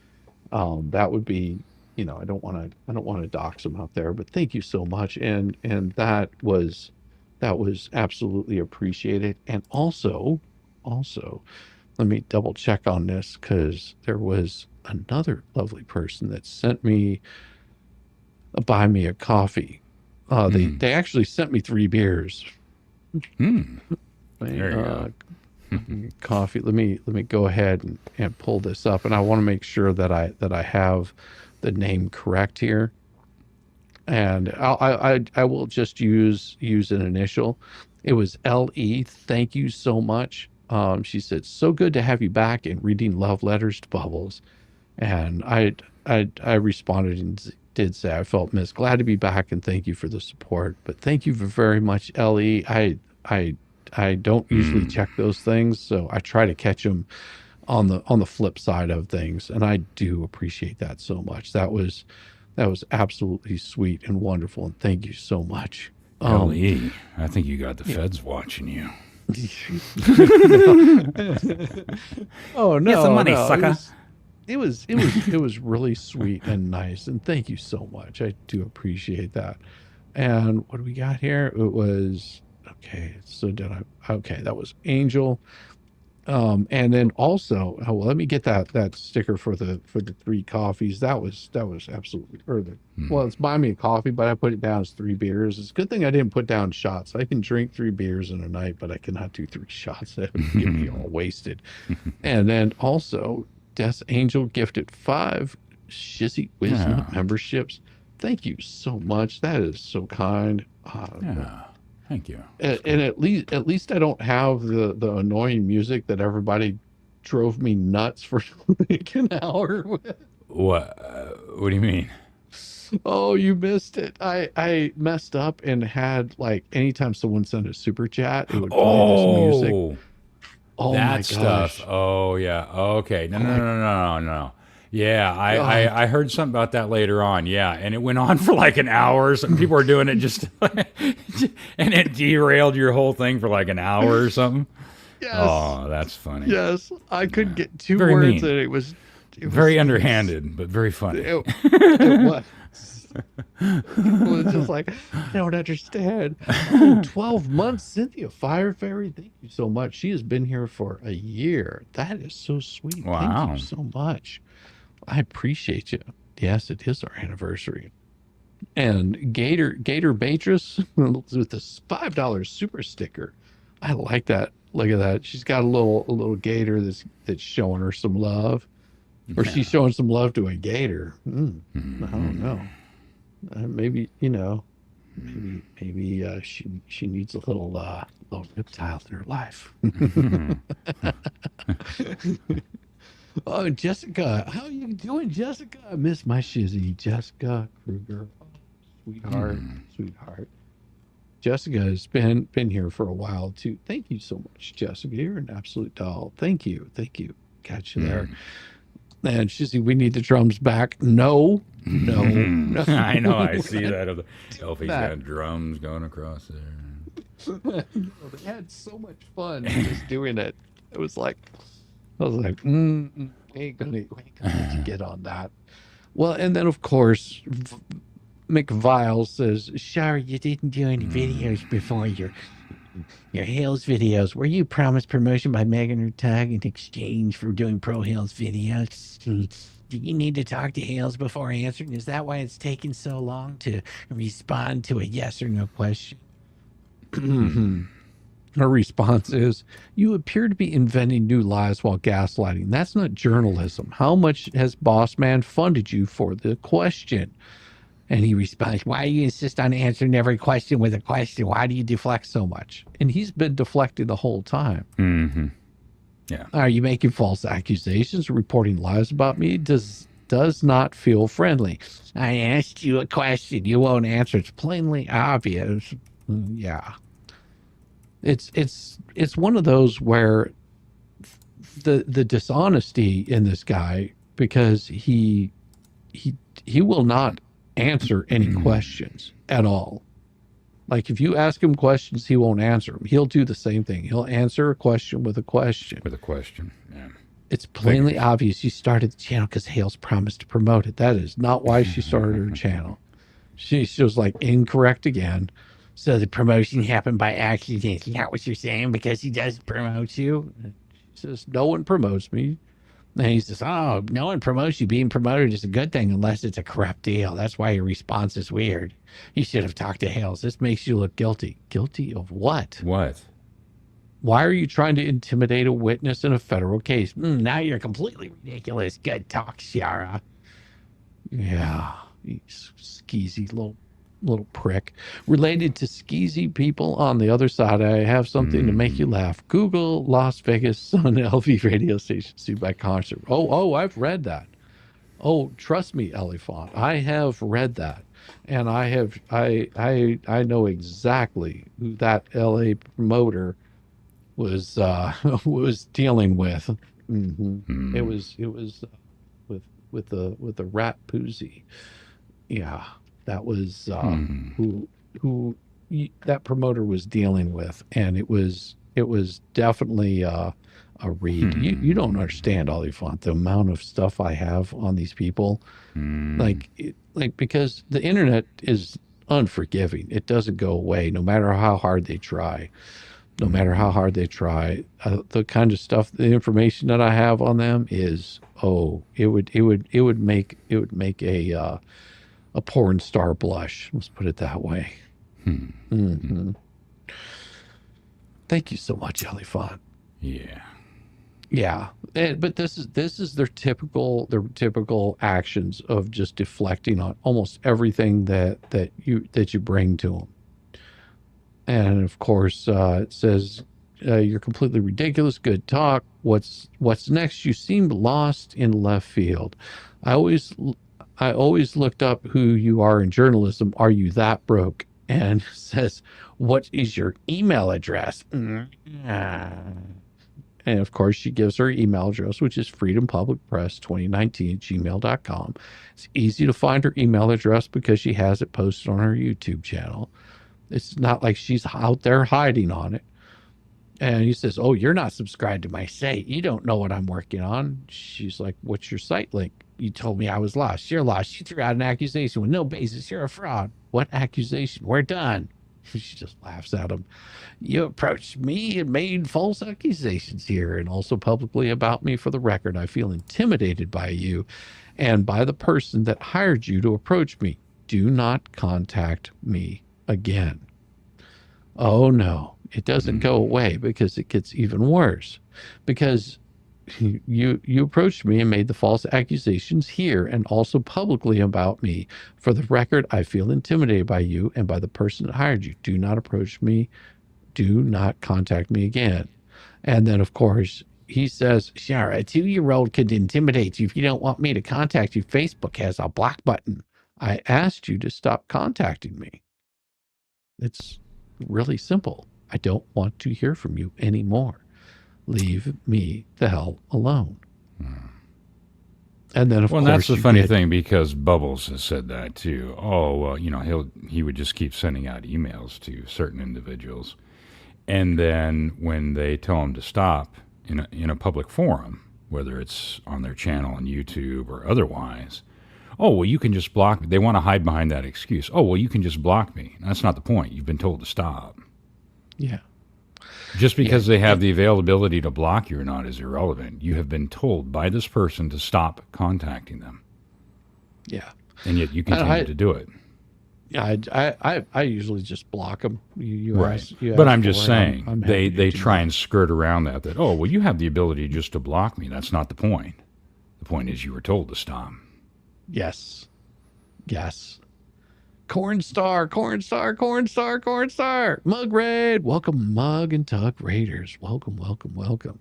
that would be, I don't want to dox them out there. But thank you so much, and that was absolutely appreciated. And also, let me double check on this, because there was another lovely person that sent me buy me a coffee. They actually sent me 3 beers. There you go. Coffee. Let me go ahead and pull this up, and I want to make sure that I have the name correct here. And I will just use an initial. It was LE. Thank you so much. She said, so good to have you back and reading love letters to Bubbles. And I responded and did say I felt missed. Glad to be back, and thank you for the support. But thank you very much, LE. I don't usually check those things, so I try to catch them on the flip side of things, and I do appreciate that so much. That was absolutely sweet and wonderful, and thank you so much. LE, I think you got the feds watching you. Oh no! Get some money, sucker. It was really sweet and nice, and thank you so much. I do appreciate that. And what do we got here? It was okay. So that was Angel. And then also, let me get that sticker for the 3 coffees. That was absolutely, well, it's buy me a coffee, but I put it down as 3 beers. It's a good thing I didn't put down shots. I can drink 3 beers in a night, but I cannot do 3 shots. That would get me all wasted. And then also, Death Angel gifted 5 Shizzywhiznut memberships. Thank you so much. That is so kind. Thank you. And at least I don't have the annoying music that everybody drove me nuts for like an hour with. What do you mean? Oh, you missed it. I messed up and had, like, anytime someone sent a super chat, it would play this music. Oh, that my gosh. stuff. Oh yeah. Okay. No. Yeah, I heard something about that later on. Yeah, and it went on for like an hour. Some people were doing it just, and it derailed your whole thing for like an hour or something. Yes. Oh, that's funny. Yes, I couldn't get 2 Very words, mean. and it was very underhanded, but very funny. It was. It was just like, I don't understand. 12 months, Cynthia Fire Fairy. Thank you so much. She has been here for a year. That is so sweet. Wow. Thank you so much. I appreciate you. Yes, it is our anniversary. And Gator Beatrice with this $5 super sticker. I like that. Look at that. She's got a little gator that's showing her some love, or she's showing some love to a gator. I don't know. Maybe she needs a little reptile in her life. Oh, Jessica, how are you doing, Jessica? I miss my Shizzy, Jessica Kruger. Oh, sweetheart. Jessica has been here for a while too. Thank you so much, Jessica. You're an absolute doll. Thank you. Got you there. And Shizzy, we need the drums back. No. I know. I see that. Elfie's got drums going across there. They had so much fun just doing it. It was like, I was like, we ain't gonna let you get on that. Well, and then of course, McVile says, sorry, you didn't do any videos before your Hale's videos. Were you promised promotion by Megan or Tug in exchange for doing pro Hale's videos? Do you need to talk to Hale's before answering? Is that why it's taking so long to respond to a yes or no question? Her response is, you appear to be inventing new lies while gaslighting. That's not journalism. How much has Boss Man funded you for the question? And he responds, why do you insist on answering every question with a question? Why do you deflect so much? And he's been deflecting the whole time. Mm-hmm. Yeah. Are you making false accusations, reporting lies about me? Does not feel friendly. I asked you a question. You won't answer. It's plainly obvious. Yeah. It's one of those where the dishonesty in this guy, because he will not answer any questions at all. Like if you ask him questions, he won't answer them. He'll do the same thing. He'll answer a question with a question. With a question, yeah. It's plainly obvious you started the channel because Hale's promised to promote it. That is not why she started her channel. She was like incorrect again. So the promotion happened by accident. Is that what you're saying? Because he does promote you? She says, no one promotes me. And he says, oh, no one promotes you. Being promoted is a good thing unless it's a corrupt deal. That's why your response is weird. You should have talked to Hales. This makes you look guilty. Guilty of what? What? Why are you trying to intimidate a witness in a federal case? Now you're completely ridiculous. Good talk, Shara. Yeah, you skeezy little prick. Related to skeezy people on the other side, I have something to make you laugh. Google Las Vegas Sun LV radio station sued by concert. Oh, I've read that. Oh, trust me, Elephant. I have read that. And I know exactly who that LA promoter was dealing with. It was with the rat poozy. Yeah. That was who that promoter was dealing with, and it was definitely a read. You don't understand, Olifant, the amount of stuff I have on these people, like because the internet is unforgiving. It doesn't go away, no matter how hard they try. No matter how hard they try, the kind of stuff, the information that I have on them is it would make a porn star blush. Let's put it that way. Thank you so much, Elephant. Yeah. But this is their typical actions of just deflecting on almost everything that you bring to them. And of course, it says you're completely ridiculous. Good talk. What's next? You seemed lost in left field. I always looked up who you are in journalism. Are you that broke? And says, what is your email address? And of course, she gives her email address, which is freedompublicpress2019@gmail.com. It's easy to find her email address because she has it posted on her YouTube channel. It's not like she's out there hiding on it. And he says, oh, you're not subscribed to my site. You don't know what I'm working on. She's like, what's your site link? You told me I was lost. You're lost. You threw out an accusation with no basis. You're a fraud. What accusation? We're done. She just laughs at him. You approached me and made false accusations here and also publicly about me. For the record, I feel intimidated by you and by the person that hired you to approach me. Do not contact me again. Oh, no. It doesn't go away because it gets even worse. Because you approached me and made the false accusations here and also publicly about me. For the record, I feel intimidated by you and by the person that hired you. Do not approach me. Do not contact me again. And then, of course, he says, Shara, a 2-year-old could intimidate you if you don't want me to contact you. Facebook has a block button. I asked you to stop contacting me. It's really simple. I don't want to hear from you anymore. Leave me the hell alone. And then, of course, that's the funny thing, because Bubbles has said that too. Oh, well, he would just keep sending out emails to certain individuals, and then when they tell him to stop in a public forum, whether it's on their channel on YouTube or otherwise, oh, well, you can just block me. They want to hide behind that excuse. Oh, well, you can just block me. That's not the point. You've been told to stop. Yeah. Just because they have the availability to block you or not is irrelevant. You have been told by this person to stop contacting them. Yeah. And yet you continue to do it. Yeah, I usually just block them. Right. But I'm just saying, they try and skirt around that, oh, well, you have the ability just to block me. That's not the point. The point is you were told to stop. Yes. Corn Star, Corn Star, Corn Star, Corn Star. Mug Raid. Welcome, Mug and Tug Raiders. Welcome, welcome, welcome.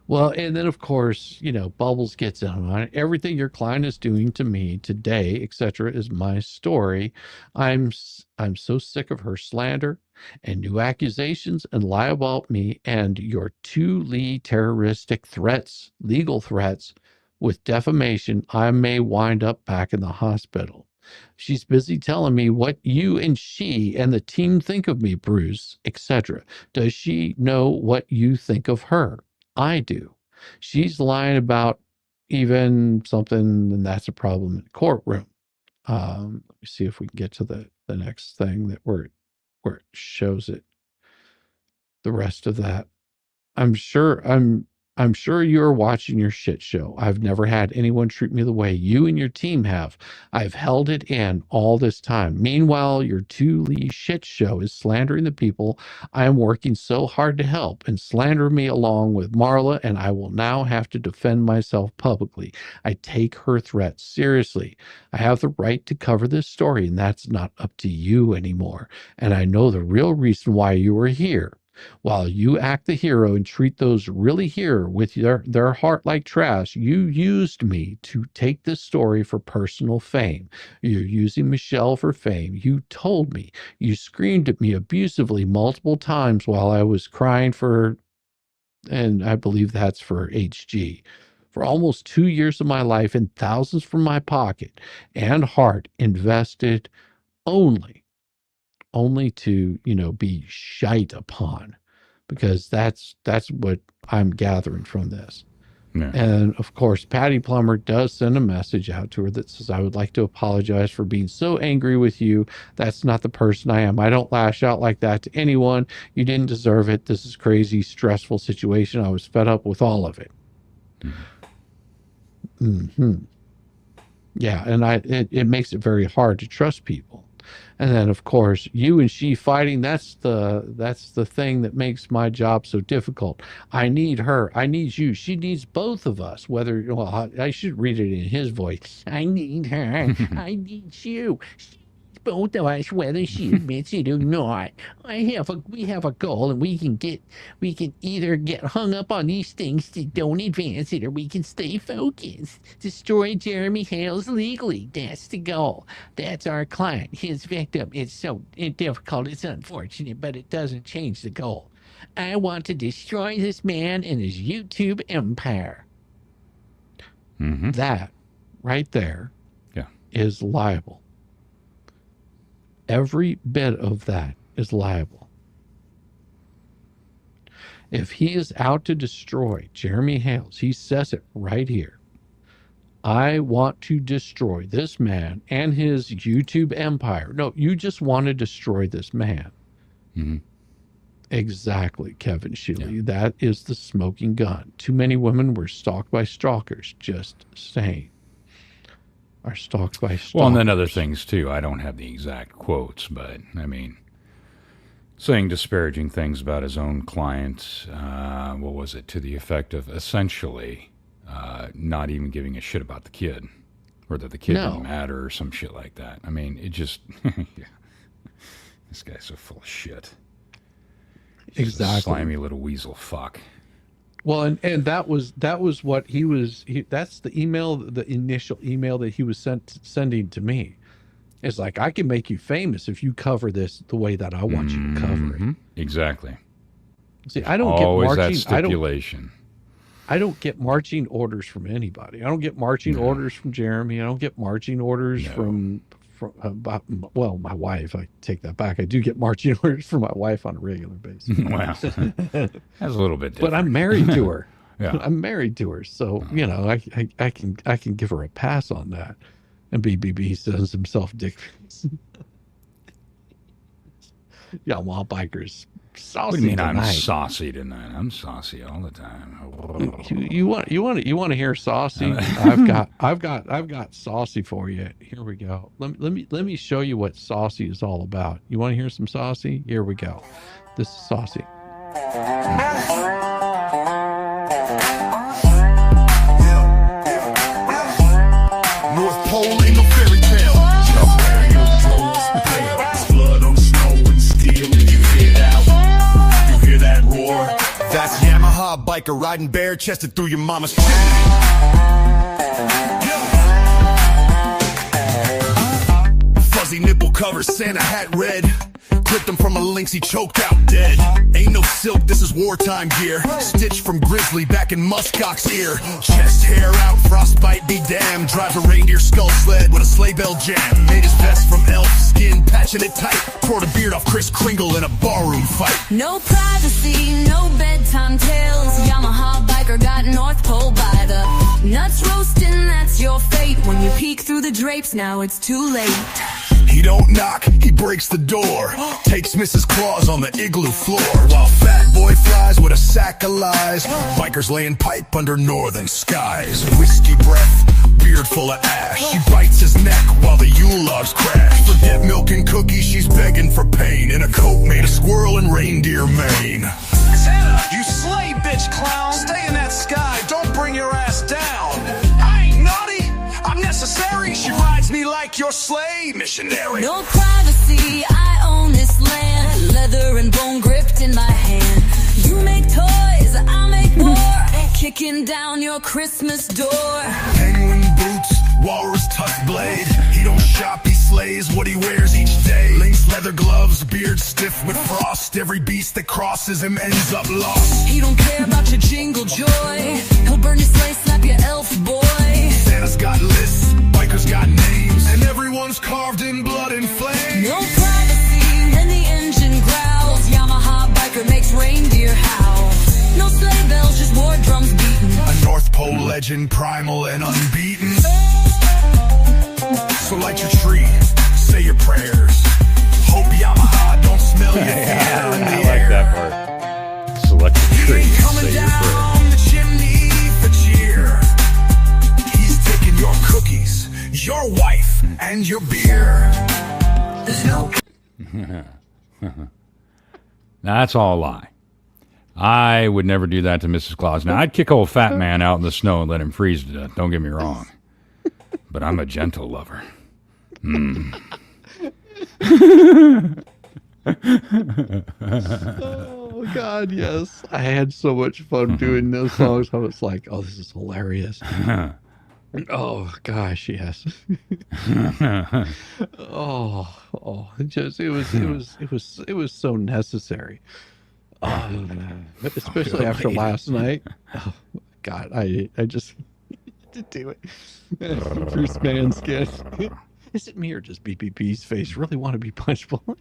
Well, and then, of course, you know, Bubbles gets in on it. Everything your client is doing to me today, etc., is my story. I'm so sick of her slander and new accusations and lie about me and your two lead terroristic threats, legal threats, with defamation. I may wind up back in the hospital. She's busy telling me what you and she and the team think of me, Bruce, etc. Does she know what you think of her? I do. She's lying about even something, and that's a problem in the courtroom. Let me see if we can get to the next thing that where it shows it. The rest of that. I'm sure you're watching your shit show. I've never had anyone treat me the way you and your team have. I've held it in all this time. Meanwhile, your two-lead shit show is slandering the people I am working so hard to help and slander me along with Marla, and I will now have to defend myself publicly. I take her threats seriously. I have the right to cover this story, and that's not up to you anymore. And I know the real reason why you are here. While you act the hero and treat those really here with their heart like trash, you used me to take this story for personal fame. You're using Michelle for fame. You told me. You screamed at me abusively multiple times while I was crying for, and I believe that's for HG, for almost 2 years of my life and thousands from my pocket and heart invested only to, you know, be shite upon, because that's what I'm gathering from this. Yeah. And of course, Patty Plummer does send a message out to her that says, I would like to apologize for being so angry with you. That's not the person I am. I don't lash out like that to anyone. You didn't deserve it. This is crazy, stressful situation. I was fed up with all of it. Yeah, and it makes it very hard to trust people. And then, of course, you and she fighting, that's the thing that makes my job so difficult. I need her. I need you. She needs both of us, whether, well, I should read it in his voice. I need her. I need you. Both of us, whether she admits it or not. We have a goal, and we can either get hung up on these things that don't advance it, or we can stay focused. Destroy Jeremy Hales legally. That's the goal. That's our client, his victim. It's so difficult. It's unfortunate, but it doesn't change the goal. I want to destroy this man and his YouTube empire. That right there is liable. Every bit of that is liable. If he is out to destroy Jeremy Hales, he says it right here. I want to destroy this man and his YouTube empire. No, you just want to destroy this man. Exactly, Kevin Shealy. Yeah. That is the smoking gun. Too many women were stalked by stalkers. Just saying. Are stalked by stalkers. Well, and then other things too. I don't have the exact quotes, but I mean, saying disparaging things about his own client. What was it? To the effect of essentially not even giving a shit about the kid, or that the kid didn't matter, or some shit like that. I mean, it just this guy's so full of shit. He's exactly. A slimy little weasel fuck. Well, and that was what he was. That's the initial email that he was sending to me. It's like, I can make you famous if you cover this the way that I want you to cover it. Exactly. See, I don't always get marching. That stipulation. I don't get marching orders from anybody. I don't get marching orders from Jeremy. I don't get marching orders from well, my wife. I take that back. I do get marching orders from my wife on a regular basis. Wow. That's a little bit different. But I'm married to her. Yeah. I'm married to her. So, you know, I can give her a pass on that. And BBB sends himself dick pics. Yeah, wild bikers. Saucy. What do you mean tonight. I'm saucy tonight? I'm saucy all the time. You want to hear saucy? I've got saucy for you. Here we go. Let me show you what saucy is all about. You want to hear some saucy? Here we go. This is saucy. North Pole ain't no fairy tale. biker riding bare-chested through your mama's fuzzy nipple cover, Santa hat red. Clipped him from a lynx, he choked out dead. Ain't no silk, this is wartime gear. Stitched from grizzly back in muskox's ear. Chest hair out, frostbite be damned. Drives a reindeer skull sled with a sleigh bell jam. Made his vest from elf skin, patching it tight. Tore the beard off Chris Kringle in a barroom fight. No privacy, no bedtime tales. Yamaha biker got North Pole by the nuts roasting, that's your fate. When you peek through the drapes, now it's too late. He don't knock, he breaks the door. Takes Mrs. Claus on the igloo floor. While fat boy flies with a sack of lies. Bikers laying pipe under northern skies. Whiskey breath, beard full of ash. She bites his neck while the Yule logs crash. Forget milk and cookies, she's begging for pain. In a coat made of squirrel and reindeer mane. Santa, you slay, bitch clown. Stay in that sky, don't bring your ass down. I ain't naughty, I'm necessary. She rides me like your sleigh missionary. No privacy, I own this land. Leather and bone gripped in my hand. You make toys, I make more. Kicking down your Christmas door. Penguin boots, walrus tusk blade. He don't shop, he slays what he wears each day. Lynx leather gloves, beard stiff with frost. Every beast that crosses him ends up lost. He don't care about your jingle joy. He'll burn your sleigh, slap your elf boy. Santa's got lists, bikers got names, and everyone's carved in blood and flame. No privacy when the engine growls. Yamaha biker makes reindeer howl. No sleigh bells, just war drums beating. A North Pole legend, primal and unbeaten. So light your tree, say your prayers. Hope Yamaha don't smell your fear in the I air. like that part. Select the tree, He ain't coming say your prayer. down the chimney for cheer. He's taking your cookies, your wife, and your beer. There's no Now, that's all a lie. I would never do that to Mrs. Claus. Now, I'd kick old fat man out in the snow and let him freeze to death. Don't get me wrong. But I'm a gentle lover. Oh God, yes. I had so much fun doing those songs. I was like, oh, this is hilarious. Oh gosh, yes. It was so necessary. Especially after last night. Oh God, I just to do it. Bruce Manskin. Is it me or does BPP's face really want to be punchable?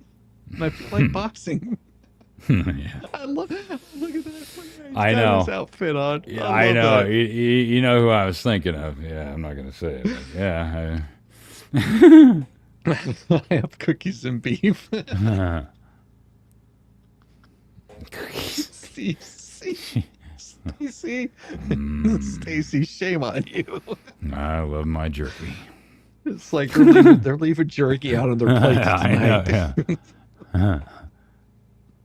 I feel like boxing. Yeah. I love it. Look at that. He's I got know. his outfit on. Yeah, I I know. love that. You know who I was thinking of. Yeah, I'm not going to say it. But yeah. I have cookies and beef. Stacy. Stacy, shame on you. I love my jerky. It's like they're leaving jerky out on their plates I know, tonight. yeah.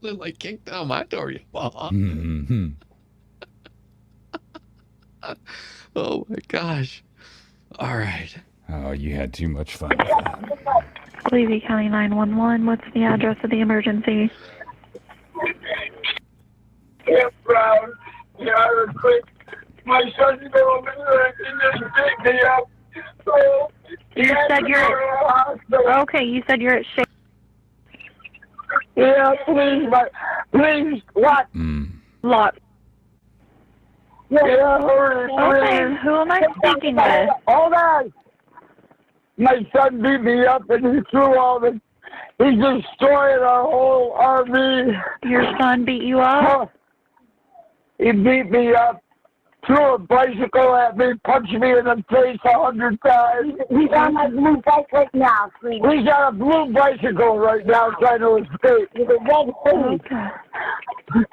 They're like, kick down my door, you ball. Mm-hmm. Oh my gosh. All right. Oh, you had too much fun with that. Levy County 911, what's the address of the emergency? Campground. Yeah, quick. My son's been over there and just picked me up. So, You said you're okay. You said you're at Shea. yeah, please, what? Lot. Yeah, hurry, Okay, who am I speaking with? Hold on. My son beat me up and he threw all the. He destroyed our whole RV. Your son beat you up? He beat me up, threw a bicycle at me, punched me in the face 100 times. He's on a blue bike right now, please. He's on a blue bicycle right now trying to escape. With a red hood.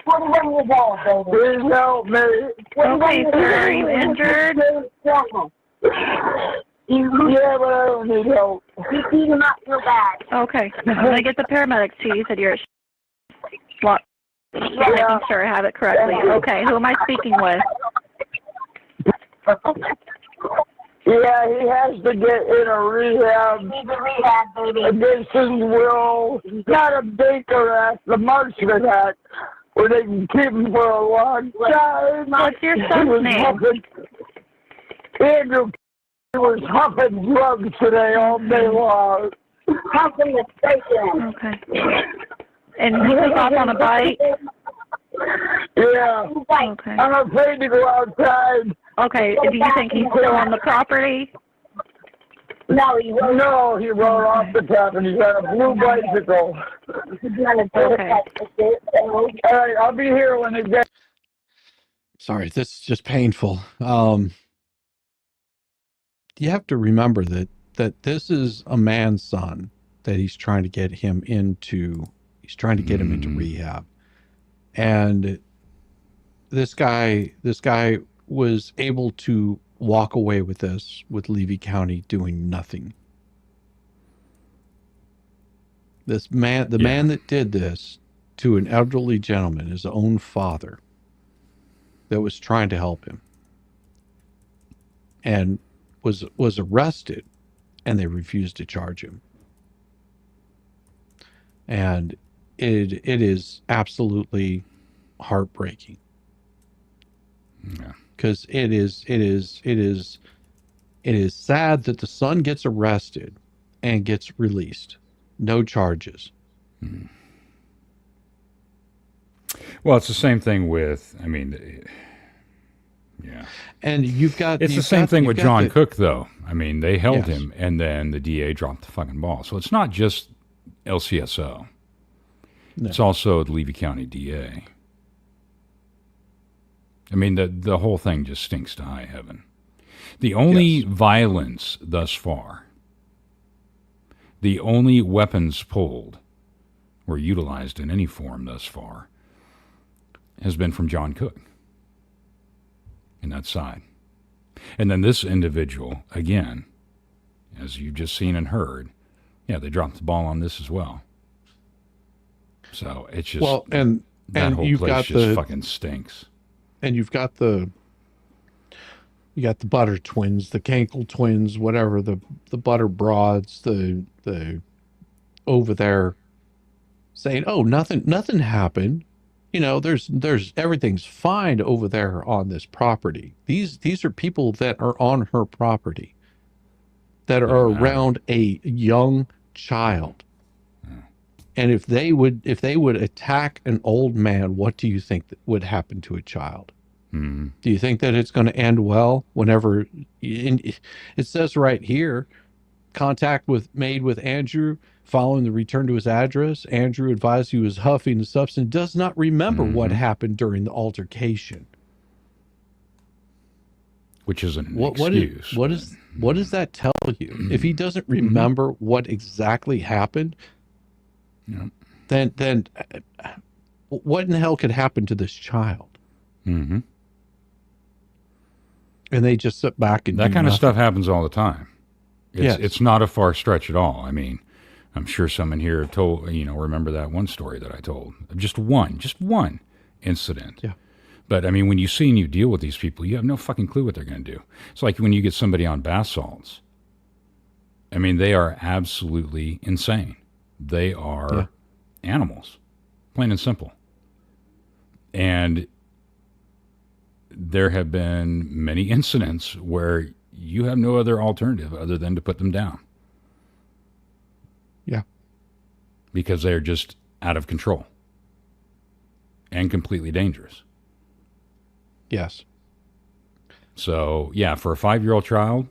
21 years old, baby. Please help me. Okay, sir, are you injured? Yeah, but I don't need help. You beat him up real bad. Okay, I'm gonna get the paramedics to you. You said you're at Lot. Making sure I have it correctly. Okay, who am I speaking with? Yeah, he has to get in a rehab. He's a rehab, baby. Against his will. Not a Baker Act, the Marksman Act. where they can keep him for a long time. What's your son's name? Andrew was huffing drugs today all day long. Huffing the station. Okay. And he took off on a bike? Yeah. Okay. I'm afraid to go outside. Okay. Do you think he's still on the property? No, he rode off the top and he's on a blue bicycle. Okay. All right, I'll be here when they get. Sorry, this is just painful. You have to remember that this is a man's son that he's trying to get him into. He's trying to get him into rehab, and this guy was able to walk away with this, with Levy County doing nothing. This man, the man that did this to an elderly gentleman, his own father, that was trying to help him, and was arrested, and they refused to charge him. And it is absolutely heartbreaking. Yeah. Because it is sad that the son gets arrested and gets released, no charges. Well, it's the same thing with, I mean, yeah. And you've got it's the same thing with John Cook, though. I mean, they held him, and then the DA dropped the fucking ball. So it's not just LCSO. No. It's also the Levy County DA. I mean, the whole thing just stinks to high heaven. The only violence thus far, the only weapons pulled or utilized in any form thus far, has been from John Cook in that side. And then this individual, again, as you've just seen and heard, they dropped the ball on this as well. So it's just, that whole place just fucking stinks. And you've got the Butter twins, the Cankle twins, whatever, the Butter broads, the over there saying, "Oh, nothing happened. You know, there's everything's fine over there on this property." These are people that are on her property, that are around a young child. And if they would attack an old man, what do you think that would happen to a child? Do you think that it's going to end well? Whenever it says right here, contact made with Andrew following the return to his address. Andrew advised he was huffing the substance, does not remember what happened during the altercation. Which is an excuse. What does that tell you? If he doesn't remember what exactly happened, then what in the hell could happen to this child? And they just sit back and that do kind nothing. of stuff happens all the time. It's not a far stretch at all. I mean, I'm sure some in here have told, remember that one story that I told. Just one incident. Yeah. But I mean, when you see and you deal with these people, you have no fucking clue what they're going to do. It's like when you get somebody on bath salts. I mean, they are absolutely insane. They are animals, plain and simple. And there have been many incidents where you have no other alternative other than to put them down. Yeah. Because they're just out of control and completely dangerous. Yes. So, for a 5-year-old child,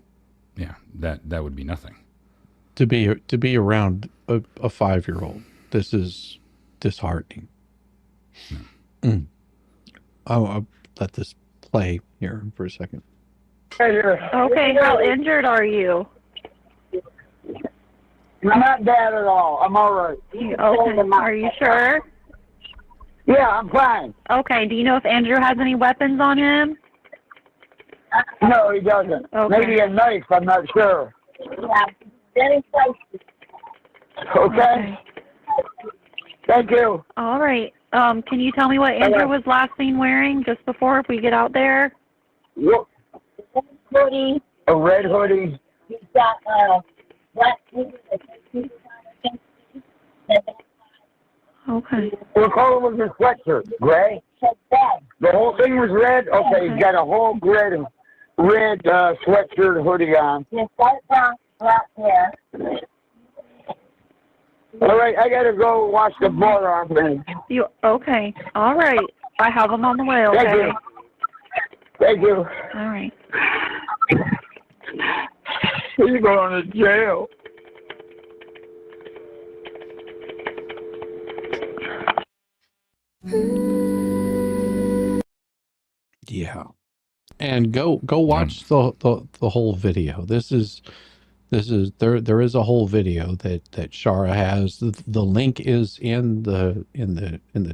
that would be nothing. To be around a 5-year-old, this is disheartening. I'll let this play here for a second. Okay, how injured are you? I'm not bad at all. I'm all right. Okay, are you sure? Yeah, I'm fine. Okay, do you know if Andrew has any weapons on him? No, he doesn't. Okay. Maybe a knife, I'm not sure. Okay. Thank you. All right. Can you tell me what Andrew was last seen wearing just before we get out there? Yep. Hoodie. A red hoodie. He's got black shoes. Okay. What color was his sweatshirt? Gray? The whole thing was red? Okay, he's got a whole red sweatshirt hoodie on. Yes, that's right here. All right, I gotta go wash the forearm, man. Okay. All right. I have them on the way, okay? Thank you. Thank you. All right. He's going to jail. Yeah. And go watch the whole video. There is a whole video that Shara has. The link is in the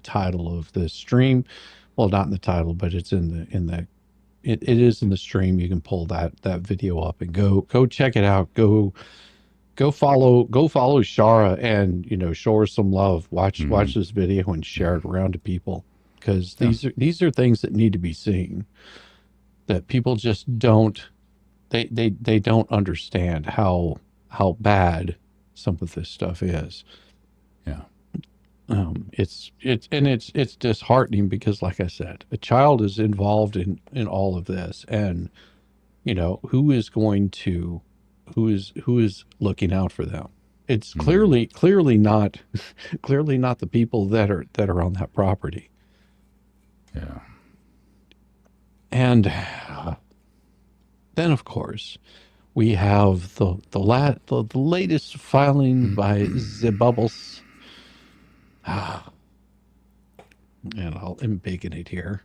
title of the stream. Well, not in the title, but it's it is in the stream. You can pull that video up and go check it out. Go follow Shara and show her some love. Watch this video and share it around to people, because these are things that need to be seen, that people just don't don't understand how bad some of this stuff is. Yeah. It's disheartening, because like I said, a child is involved in all of this, and who is looking out for them? It's clearly not the people that are on that property. Yeah. And then, of course, we have the latest filing by Zibubbles. And I'll embiggen it here.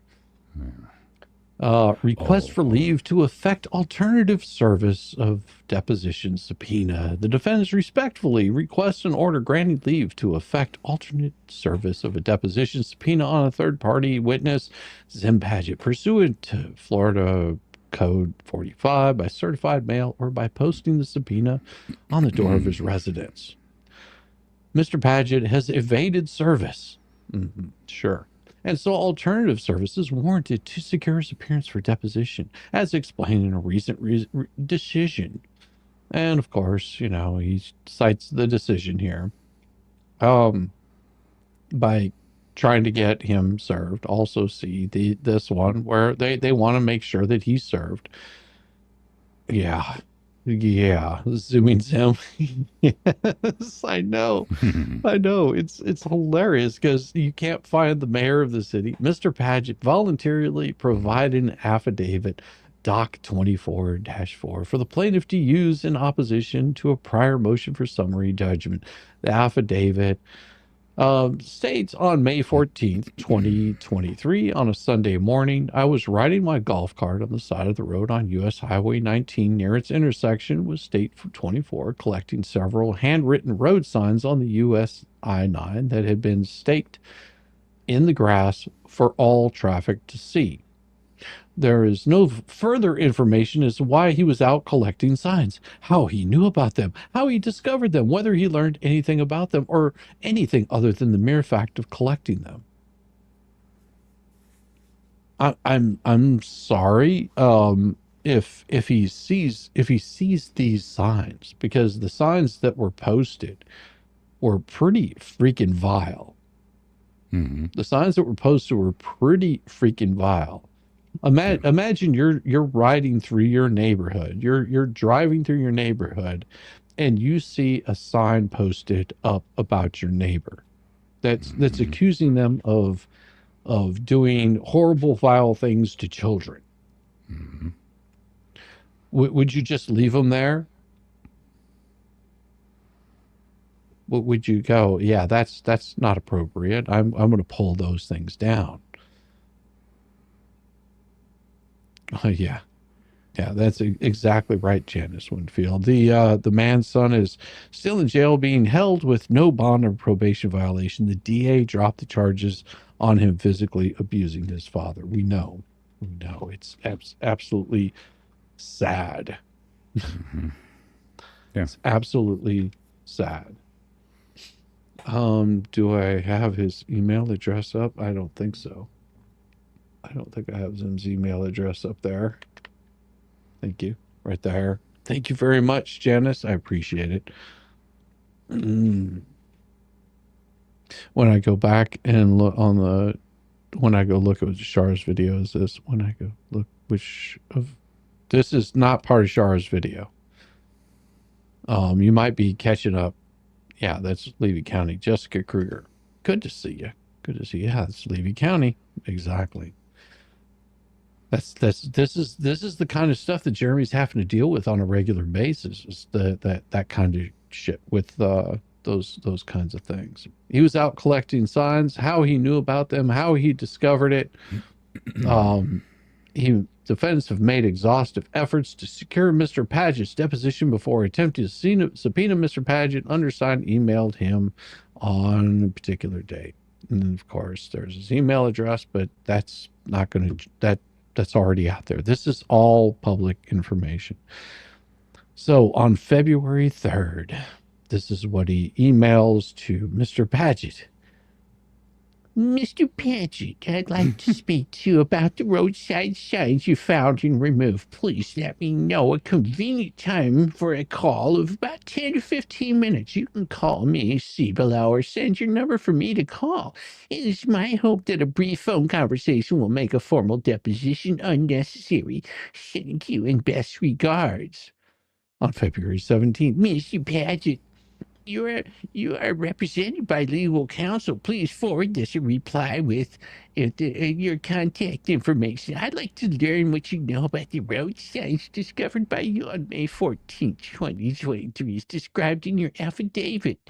Request for leave to effect alternative service of deposition subpoena. The defendants respectfully request an order granting leave to effect alternate service of a deposition subpoena on a third-party witness, Zim Padgett, pursuant to Florida Code 45 by certified mail or by posting the subpoena on the door of his residence. Mr. Padgett has evaded service. Sure. And so alternative service is warranted to secure his appearance for deposition, as explained in a recent decision. And of course, he cites the decision here by trying to get him served. Also see this one where they want to make sure that he's served. Yeah, zooming Zim. Yes, I know. It's hilarious, because you can't find the mayor of the city. Mr. Padgett voluntarily provided an affidavit, Doc 24-4, for the plaintiff to use in opposition to a prior motion for summary judgment. The affidavit states, on May 14th, 2023, on a Sunday morning, I was riding my golf cart on the side of the road on U.S. Highway 19 near its intersection with State 24, collecting several handwritten road signs on the U.S. I-9 that had been staked in the grass for all traffic to see. There is no further information as to why he was out collecting signs, how he knew about them, how he discovered them, whether he learned anything about them, or anything other than the mere fact of collecting them. I'm sorry if he sees these signs, because the signs that were posted were pretty freaking vile. The signs that were posted were pretty freaking vile. Imagine you're riding through your neighborhood. You're driving through your neighborhood, and you see a sign posted up about your neighbor that's accusing them of doing horrible, vile things to children. Would you just leave them there? Would you go, yeah, that's not appropriate, I'm going to pull those things down? Yeah, that's exactly right, Janice Winfield. The man's son is still in jail, being held with no bond or probation violation. The DA dropped the charges on him physically abusing his father. We know. It's absolutely sad. Yeah. It's absolutely sad. Do I have his email address up? I don't think so. I don't think I have Zim's email address up there. Thank you. Right there. Thank you very much, Janice. I appreciate it. When I go back and look on the, when I go look at Shar's video, is this, when I go look, which of, this is not part of Shar's video. You might be catching up. Yeah, that's Levy County. Jessica Kruger. Good to see you. Good to see you. Yeah, it's Levy County. Exactly. This is the kind of stuff that Jeremy's having to deal with on a regular basis. Is that kind of shit with those kinds of things. He was out collecting signs, how he knew about them, how he discovered it. Defendants have made exhaustive efforts to secure Mr. Padgett's deposition before attempting to subpoena Mr. Padgett. Undersigned emailed him on a particular date. And of course, there's his email address, but that's not going to, that's already out there. This is all public information. So on February 3rd, this is what he emails to Mr. Padgett. Mr. Padgett, I'd like to speak to you about the roadside signs you found and removed. Please let me know a convenient time for a call of about 10 to 15 minutes. You can call me, see below, or send your number for me to call. It is my hope that a brief phone conversation will make a formal deposition unnecessary. Thank you and best regards. On February 17th, Mr. Padgett, you are represented by legal counsel. Please forward this a reply with your contact information. I'd like to learn what you know about the road signs discovered by you on May 14, 2023, as described in your affidavit.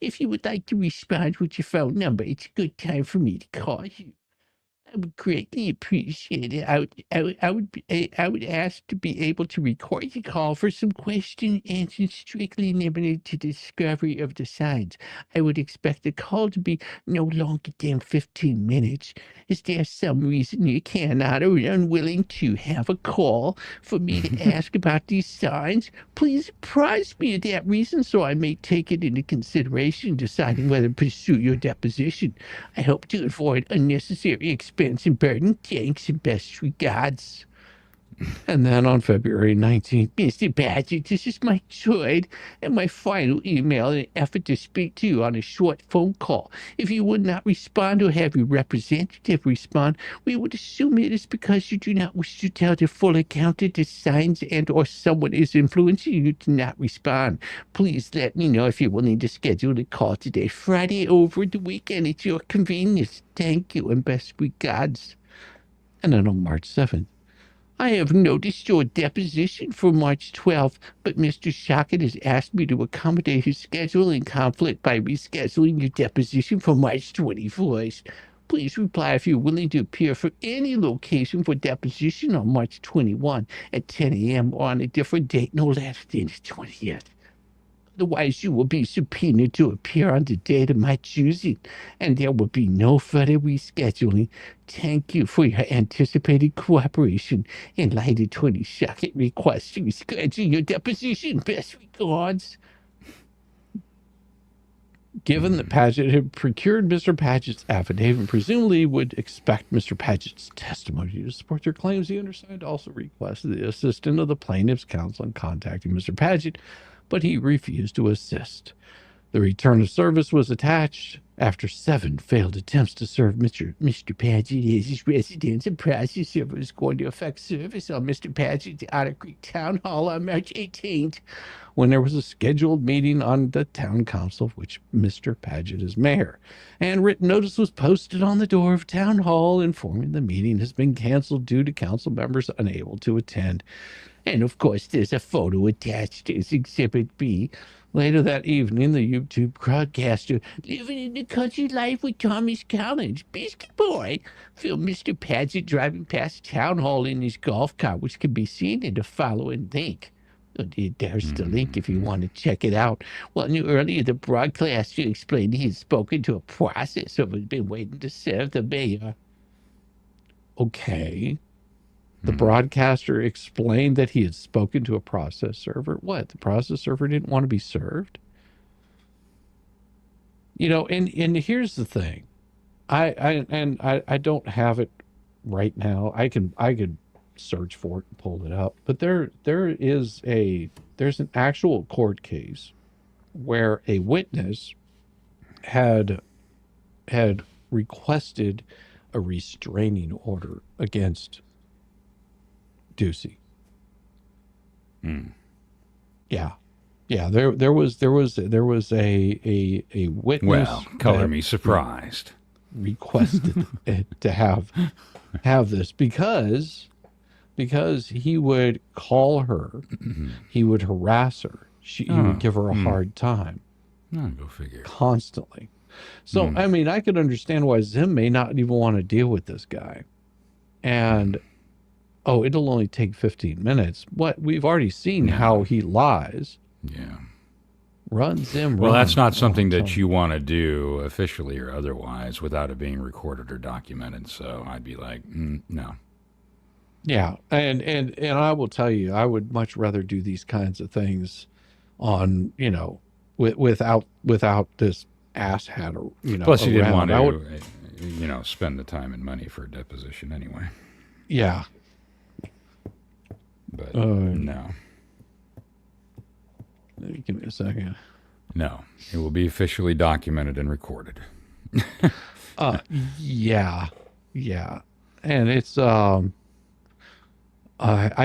If you would like to respond with your phone number, it's a good time for me to call you. I would greatly appreciate it. I would ask to be able to record the call for some question and answers strictly limited to discovery of the signs. I would expect the call to be no longer than 15 minutes. Is there some reason you cannot or are unwilling to have a call for me to ask about these signs? Please apprise me of that reason so I may take it into consideration deciding whether to pursue your deposition. I hope to avoid unnecessary expense and burden. Thanks and best regards. And then on February 19th, Mr. Padgett, this is my third and my final email in an effort to speak to you on a short phone call. If you would not respond or have your representative respond, we would assume it is because you do not wish to tell the full account of the signs and or someone is influencing you to not respond. Please let me know if you're willing to schedule a call today, Friday, over the weekend at your convenience. Thank you and best regards. And then on March 7th, I have noticed your deposition for March 12th, but Mr. Shockett has asked me to accommodate his scheduling conflict by rescheduling your deposition for March 21st. Please reply if you're willing to appear for any location for deposition on March 21 at 10 a.m. or on a different date no later than the 20th. Otherwise, you will be subpoenaed to appear on the date of my choosing, and there will be no further rescheduling. Thank you for your anticipated cooperation. In light of 20 Shockett requests to reschedule your deposition, best regards. Given that Padgett had procured Mr. Padgett's affidavit, presumably would expect Mr. Padgett's testimony to support their claims, the undersigned also requested the assistance of the plaintiff's counsel in contacting Mr. Padgett, but he refused to assist. The return of service was attached after 7 failed attempts to serve Mr. Padgett as his residence. A process server is going to affect service on Mr. Padgett's Otter Creek Town Hall on March 18th, when there was a scheduled meeting on the town council, of which Mr. Padgett is mayor. And written notice was posted on the door of town hall informing the meeting has been canceled due to council members unable to attend. And of course, there's a photo attached as Exhibit B. Later that evening, the YouTube broadcaster, living in the country life with Thomas Collins, Biscuit Boy, filmed Mr. Padgett driving past town hall in his golf cart, which can be seen in the following link. There's the link if you want to check it out. Well, earlier the broadcaster explained he had spoken to a processor who had been waiting to serve the mayor. Okay. The broadcaster explained that he had spoken to a process server. What? The process server didn't want to be served? You know, and here's the thing. I don't have it right now. I could search for it and pull it up. But there's an actual court case where a witness had had requested a restraining order against Ducey. Yeah. Yeah, there was a witness. Well, color me surprised. Requested to have this because he would call her, he would harass her, he would give her a hard time. Go figure. Constantly. So I mean, I could understand why Zim may not even want to deal with this guy. And it'll only take 15 minutes. What we've already seen how he lies. Yeah. Run, Zim, Well, run. that's not something that you want to do officially or otherwise without it being recorded or documented. So I'd be like, no. Yeah, and I will tell you, I would much rather do these kinds of things on, without this asshat, Plus, you didn't want around. to, spend the time and money for a deposition anyway. Yeah. But no. Give me a second. No, it will be officially documented and recorded. Yeah, and it's I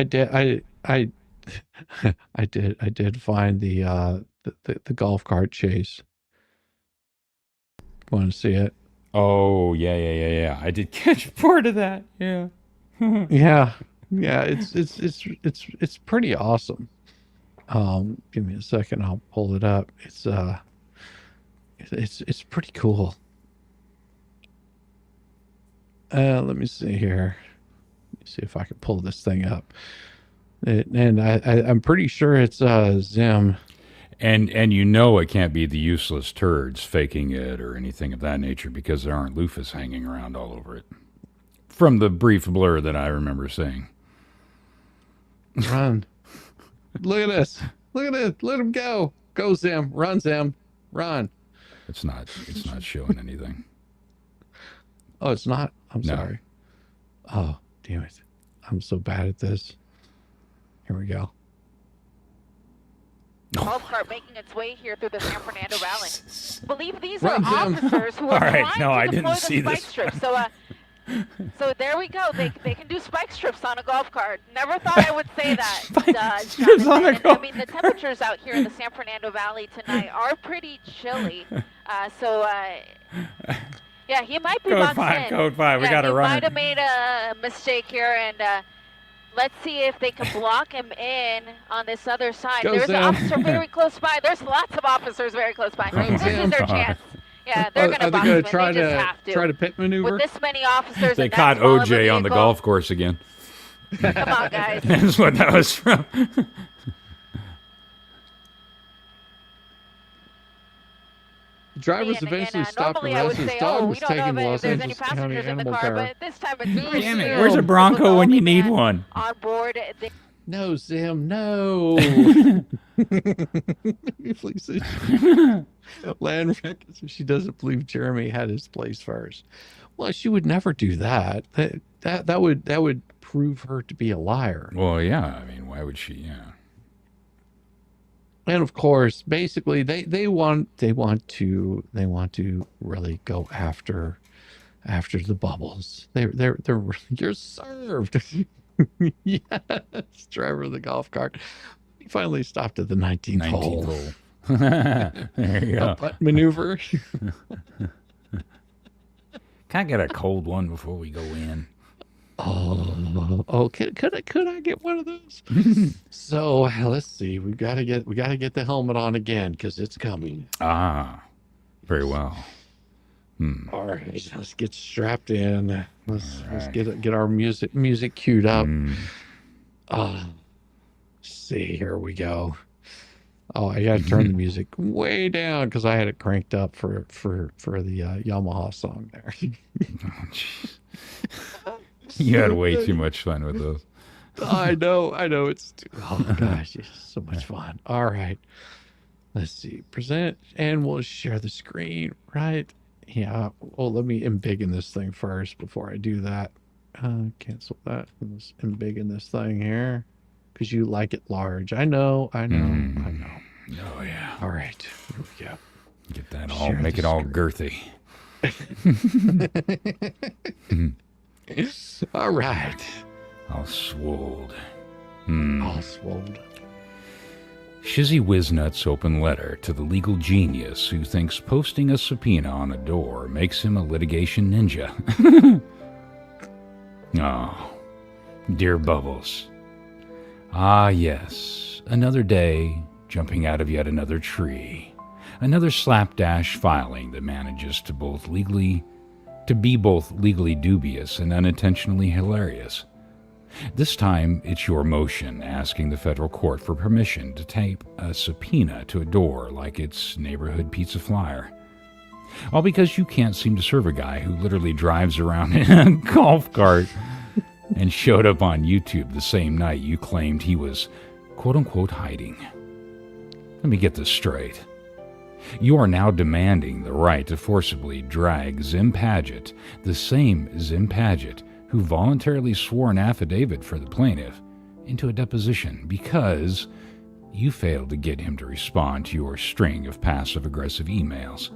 did find the golf cart chase. Want to see it? Oh yeah. I did catch part of that. Yeah. yeah. It's pretty awesome. Give me a second. I'll pull it up. It's pretty cool. Let me see here. Let me see if I can pull this thing up. I'm pretty sure it's Zim. And it can't be the useless turds faking it or anything of that nature because there aren't loofahs hanging around all over it. From the brief blur that I remember seeing. Run. Look at this. Look at it. Let him go. Go, Zim. Run, Zim. Run. It's not showing anything. Oh, it's not? I'm sorry. Oh, damn it. I'm so bad at this. Here we go. Golf cart making its way here through the San Fernando Valley. I believe these Run, are Zim. officers who are trying to deploy the spike this. strips. So there we go. They can do spike strips on a golf cart. Never thought I would say that. Strips on a golf I mean, the temperatures out here in the San Fernando Valley tonight are pretty chilly. Yeah, he might be boxed in. Code 5. We got to run. He might have made a mistake here, and let's see if they can block him in on this other side. Go, There's Zim. an officer very close by. There's lots of officers very close by. This is their chance. Yeah, they're going to box him in. They just have to. Try to pit maneuver? With this many officers, They and caught that small of a OJ on the vehicle, golf course again. Come on, guys. That's what that was from. Drivers eventually stopped normally I would harassing his say, dog, was we don't know taken to if Los there's any Angeles County passengers in the Animal car, Care. but this time it's very Damn it, clear where's a with Bronco the when you only need man one? on board. No, Zim, no. Please. Land records if she doesn't believe Jeremy had his place first. Well, she would never do that. That would prove her to be a liar. Well, yeah. I mean, why would she? Yeah. And of course, basically, they want to really go after the bubbles. They're you're served. Yes, driver of the golf cart. He finally stopped at the 19th hole. There you go. Butt maneuver. Can I get a cold one before we go in? Oh, could I get one of those? So let's see. We gotta get the helmet on again because it's coming. Ah, very well. All right, let's get strapped in. Let's get our music queued up. Let's see, here we go. Oh, I gotta turn the music way down because I had it cranked up for the Yamaha song there. Oh, jeez. You had way too much fun with those. I know. Oh gosh, it's so much fun. All right, let's see. Present, and we'll share the screen, right? Yeah. Well, let me embiggen this thing first before I do that. Cancel that. Let's embiggen this thing here because you like it large. I know. Oh yeah. All right. Here we go. Get that all. Make it all girthy. All right. Oswald. Oswald. Shizzywhiznut's open letter to the legal genius who thinks posting a subpoena on a door makes him a litigation ninja. Oh, dear Bubbles. Ah, yes, another day, jumping out of yet another tree. Another slapdash filing that manages to be both legally dubious and unintentionally hilarious. This time, it's your motion asking the federal court for permission to tape a subpoena to a door like it's neighborhood pizza flyer. All because you can't seem to serve a guy who literally drives around in a golf cart and showed up on YouTube the same night you claimed he was quote-unquote hiding. Let me get this straight. You are now demanding the right to forcibly drag Zim Padgett, the same Zim Padgett who voluntarily swore an affidavit for the plaintiff, into a deposition because you failed to get him to respond to your string of passive-aggressive emails.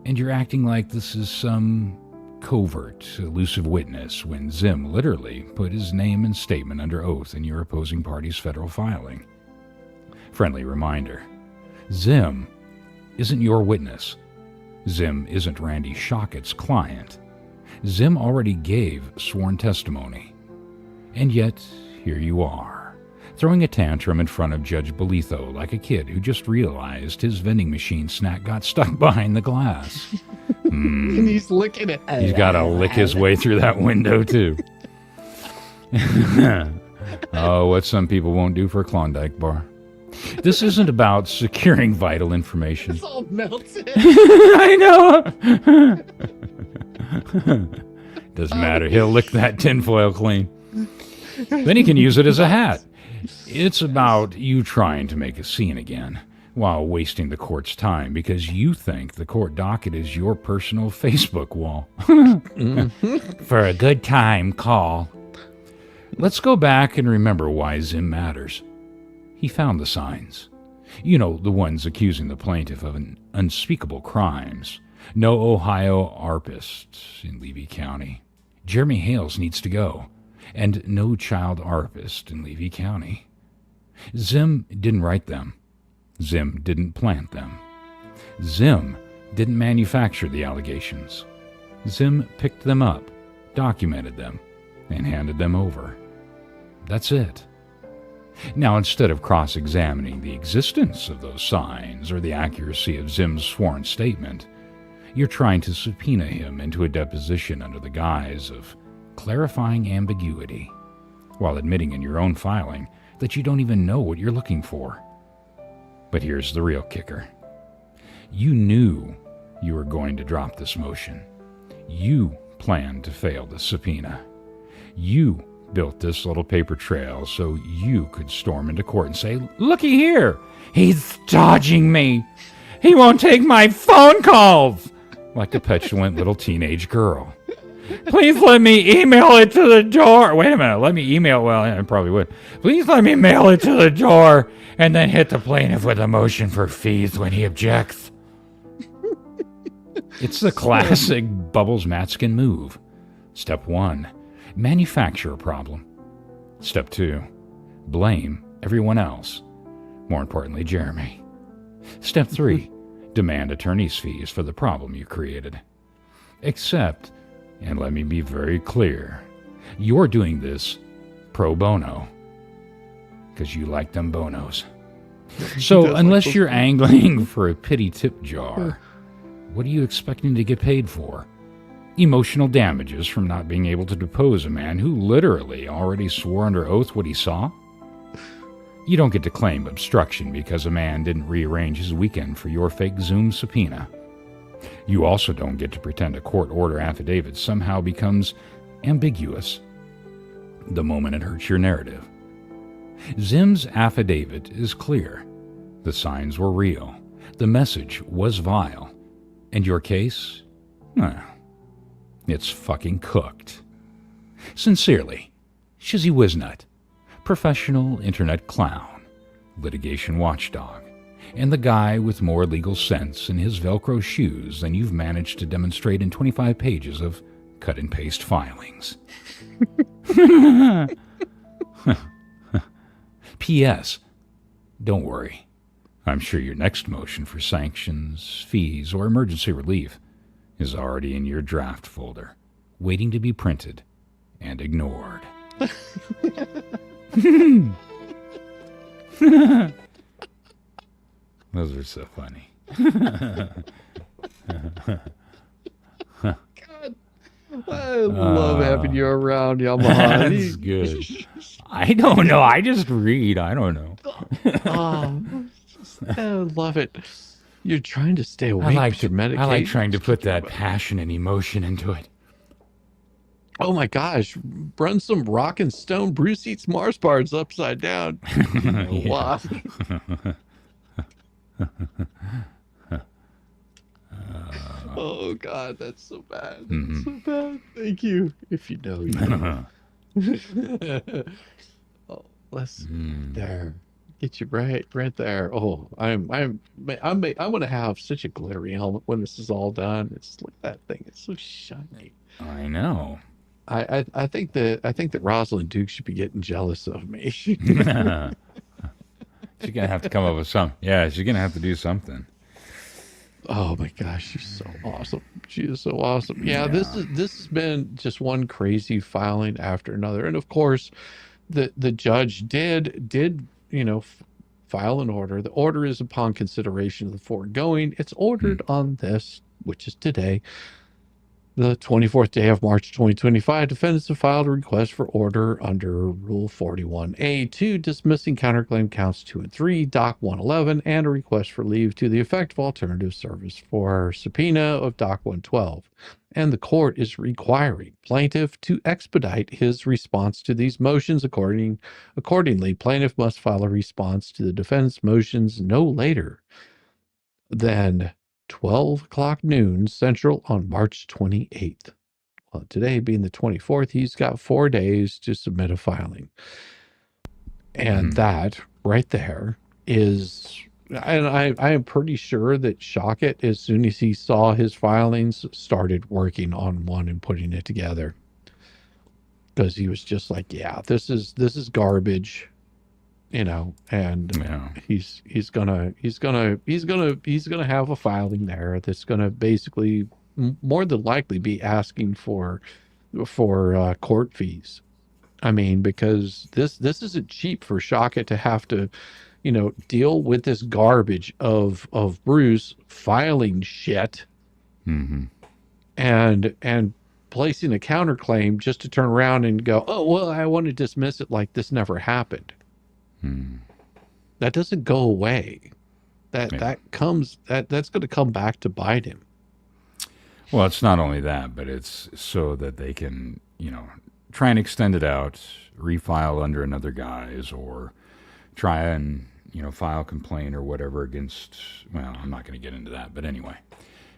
And you're acting like this is some covert, elusive witness when Zim literally put his name and statement under oath in your opposing party's federal filing. Friendly reminder, Zim isn't your witness. Zim isn't Randy Shockett's client. Zim already gave sworn testimony. And yet, here you are, throwing a tantrum in front of Judge Bolitho like a kid who just realized his vending machine snack got stuck behind the glass. And he's licking it. He's got to lick his way through that window, too. Oh, what some people won't do for a Klondike bar. This isn't about securing vital information. It's all melted. I know. Doesn't matter. He'll lick that tinfoil clean. Then he can use it as a hat. It's about you trying to make a scene again while wasting the court's time because you think the court docket is your personal Facebook wall. For a good time, call. Let's go back and remember why Zim matters. He found the signs. You know, the ones accusing the plaintiff of unspeakable crimes. No Ohio ARPist in Levy County. Jeremy Hales needs to go. And no child ARPist in Levy County. Zim didn't write them. Zim didn't plant them. Zim didn't manufacture the allegations. Zim picked them up, documented them, and handed them over. That's it. Now, instead of cross-examining the existence of those signs or the accuracy of Zim's sworn statement, you're trying to subpoena him into a deposition under the guise of clarifying ambiguity, while admitting in your own filing that you don't even know what you're looking for. But here's the real kicker. You knew you were going to drop this motion. You planned to fail the subpoena. You built this little paper trail so you could storm into court and say, "Looky here, he's dodging me. He won't take my phone calls," like a petulant little teenage girl. "Please let me email it to the door." Wait a minute, let me email, well, I probably would. "Please let me mail it to the door and then hit the plaintiff with a motion for fees when he objects." It's the classic Bubbles Matzkin move. Step 1, manufacture a problem. Step 2, blame everyone else. More importantly, Jeremy. Step 3, demand attorney's fees for the problem you created. Except, and let me be very clear, you're doing this pro bono. Because you like them bonos. So unless you're angling for a pity tip jar, what are you expecting to get paid for? Emotional damages from not being able to depose a man who literally already swore under oath what he saw? You don't get to claim obstruction because a man didn't rearrange his weekend for your fake Zoom subpoena. You also don't get to pretend a court order affidavit somehow becomes ambiguous the moment it hurts your narrative. Zim's affidavit is clear. The signs were real. The message was vile. And your case? It's fucking cooked. Sincerely, Shizzywhiznut, professional internet clown, litigation watchdog, and the guy with more legal sense in his Velcro shoes than you've managed to demonstrate in 25 pages of cut and paste filings. P.S. Don't worry. I'm sure your next motion for sanctions, fees, or emergency relief is already in your draft folder, waiting to be printed and ignored. Those are so funny. God, I love having you around, Yamaha. That's good. I don't know. I just read. I don't know. I love it. You're trying to stay awake from medication. I like trying to put that passion and emotion into it. Oh my gosh, run some rock and stone Bruce Eats Mars bars upside down. Wow. Oh God, that's so bad. That's so bad. Thank you. If you know, you know. Oh, let's there. Get you right there. Oh, I'm gonna have such a glary helmet when this is all done. It's look at that thing. It's so shiny. I know. I think that Rosalind Duke should be getting jealous of me. She's gonna have to come up with some. Yeah, she's gonna have to do something. Oh my gosh, she's so awesome. She is so awesome. Yeah, this has been just one crazy filing after another, and of course, the judge did file an order. The order is upon consideration of the foregoing. It's ordered on this, which is today, the 24th day of March 2025, defendants have filed a request for order under Rule 41A2, dismissing counterclaim counts 2 and 3, Doc 111, and a request for leave to the effect of alternative service for subpoena of Doc 112. And the court is requiring plaintiff to expedite his response to these motions. Accordingly, plaintiff must file a response to the defendant's motions no later than 12 o'clock noon Central on March 28th. Well, today being the 24th, he's got 4 days to submit a filing. And that right there is, and I am pretty sure that Shockett, as soon as he saw his filings, started working on one and putting it together. Because he was just like, yeah, this is garbage. And he's gonna have a filing there that's gonna basically more than likely be asking for court fees. I mean, because this isn't cheap for Shockett to have to, deal with this garbage of Bruce filing shit and placing a counterclaim just to turn around and go, oh well, I want to dismiss it like this never happened. That doesn't go away. That's going to come back to bite him. Well, it's not only that, but it's so that they can, try and extend it out, refile under another guise, or try and, file complaint or whatever against, well, I'm not going to get into that, but anyway.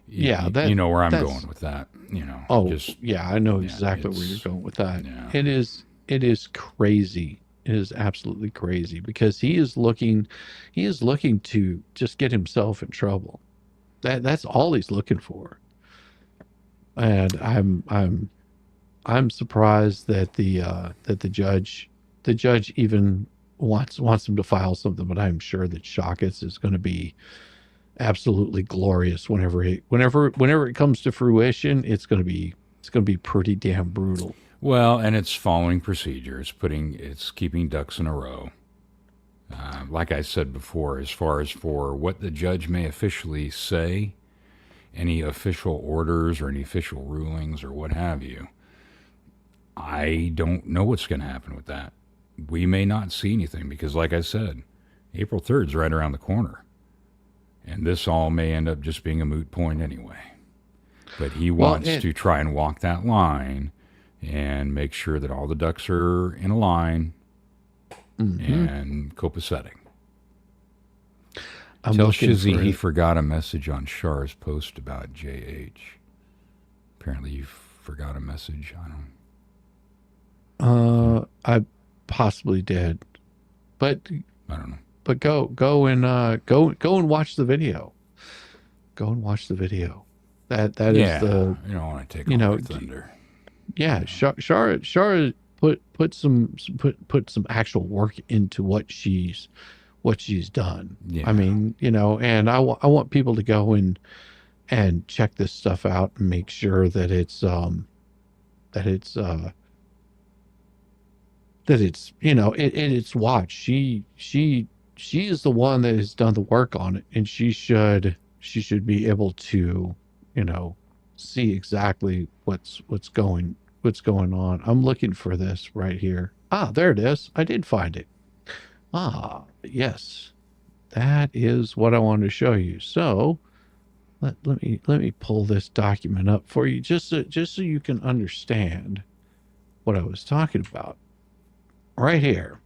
You know where I'm going with that, I know exactly where you're going with that. Yeah. It is crazy. It is absolutely crazy because he is looking to just get himself in trouble. That's all he's looking for. And I'm surprised that the judge even wants him to file something, but I'm sure that Shockett's is going to be absolutely glorious whenever it comes to fruition. It's going to be pretty damn brutal. Well, and it's following procedures, it's keeping ducks in a row. Like I said before, as far as for what the judge may officially say, any official orders or any official rulings or what have you, I don't know what's going to happen with that. We may not see anything because, like I said, April 3rd is right around the corner. And this all may end up just being a moot point anyway. But he wants to try and walk that line and make sure that all the ducks are in a line and copacetic. Tell Shizzy he forgot a message on Char's post about JH. Apparently you forgot a message. I possibly did. But I don't know. go and watch the video. Go and watch the video. That is the, you don't want to take you all know, my thunder. yeah. Shara put some actual work into what she's done. Yeah. I mean, you know, and I want people to go and check this stuff out and make sure that it's you know, it's watched. She is the one that has done the work on it, and she should be able to, you know, see exactly what's going on. I'm looking for this right here. Ah, there it is. I did find it. Ah, yes. That is what I wanted to show you. So let me pull this document up for you just so you can understand what I was talking about. Right here.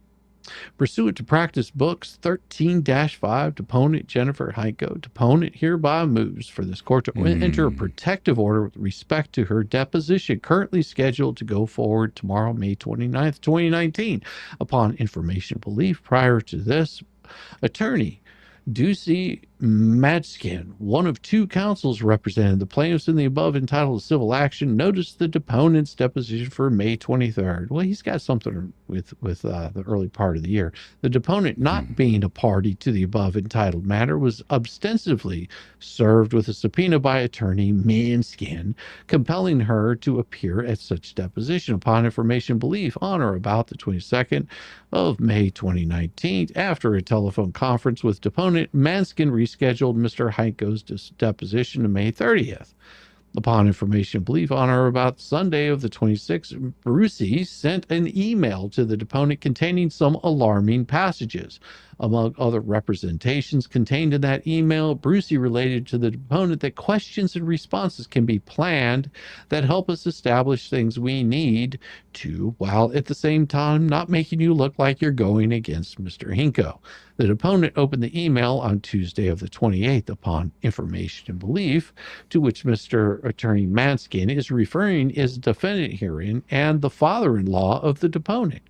Pursuant to practice books 13-5, deponent Jennifer Heiko, deponent hereby moves for this court to enter a protective order with respect to her deposition, currently scheduled to go forward tomorrow, May 29th, 2019. Upon information belief prior to this, attorney Ducey Matzkin, one of two counsels representing the plaintiffs in the above entitled civil action, noticed the deponent's deposition for May 23rd. Well, he's got something with the early part of the year. The deponent, not being a party to the above entitled matter, was ostensibly served with a subpoena by attorney Matzkin, compelling her to appear at such deposition. Upon information belief on or about the 22nd of May 2019, after a telephone conference with deponent, Matzkin rescheduled Mr. Heiko's deposition to May 30th. Upon information belief on or about Sunday of the 26th, Brucey sent an email to the deponent containing some alarming passages. Among other representations contained in that email, Brucey related to the deponent that questions and responses can be planned that help us establish things we need to, while at the same time not making you look like you're going against Mr. Hinko. The deponent opened the email on Tuesday of the 28th upon information and belief, to which Mr. Attorney Matzkin is referring as defendant herein and the father-in-law of the deponent.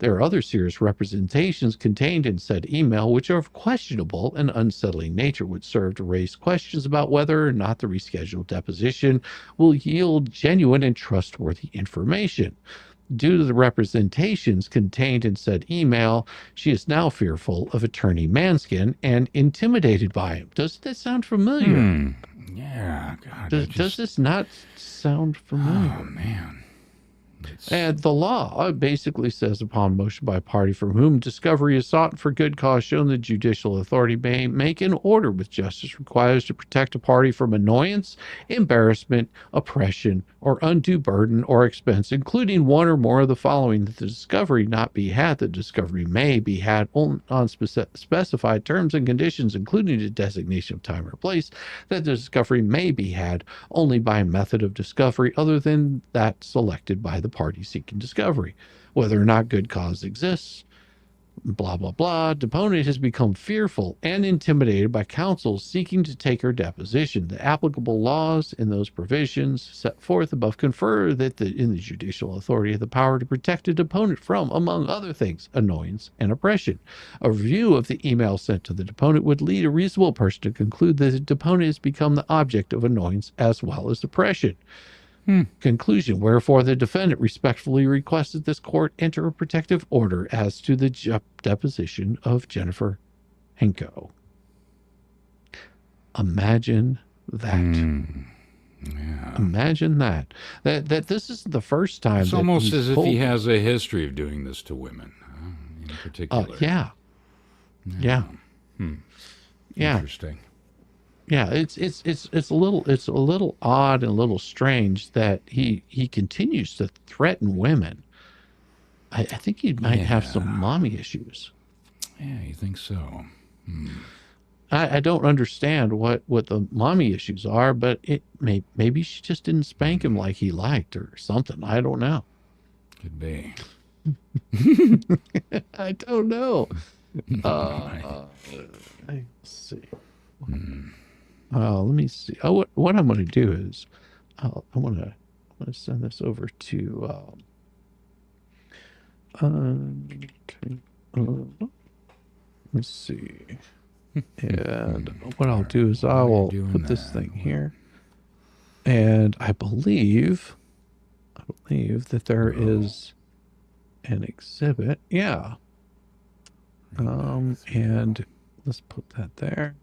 There are other serious representations contained in said email which are of questionable and unsettling nature, would serve to raise questions about whether or not the rescheduled deposition will yield genuine and trustworthy information. Due to the representations contained in said email, she is now fearful of Attorney Matzkin and intimidated by him. Doesn't that sound familiar? Yeah, God. Does this not sound familiar? Oh, man. And the law basically says, upon motion by a party from whom discovery is sought for good cause shown, the judicial authority may make an order with justice requires to protect a party from annoyance, embarrassment, oppression, or undue burden or expense, including one or more of the following: that the discovery not be had, the discovery may be had on specified terms and conditions, including the designation of time or place, that the discovery may be had only by a method of discovery other than that selected by the party seeking discovery, whether or not good cause exists, blah, blah, blah. Deponent has become fearful and intimidated by counsel seeking to take her deposition. The applicable laws in those provisions set forth above confer that in the judicial authority of the power to protect a deponent from, among other things, annoyance and oppression. A review of the email sent to the deponent would lead a reasonable person to conclude that the deponent has become the object of annoyance as well as oppression. Conclusion. Wherefore, the defendant respectfully requests that this court enter a protective order as to the deposition of Jennifer Hinko. Imagine that. Yeah. Imagine that. That this is the first time. It's almost as if he has a history of doing this to women, in particular. Yeah. Interesting. Yeah, it's a little odd and a little strange that he continues to threaten women. I think he might have some mommy issues. Yeah, you think so? I don't understand what the mommy issues are, but maybe she just didn't spank him like he liked or something. I don't know. Could be. I don't know. Let's see. Let me see. What I'm going to do is, I want to send this over to. Let's see. And what I'll do is I will put this thing here. And I believe that there is an exhibit. Yeah. And let's put that there.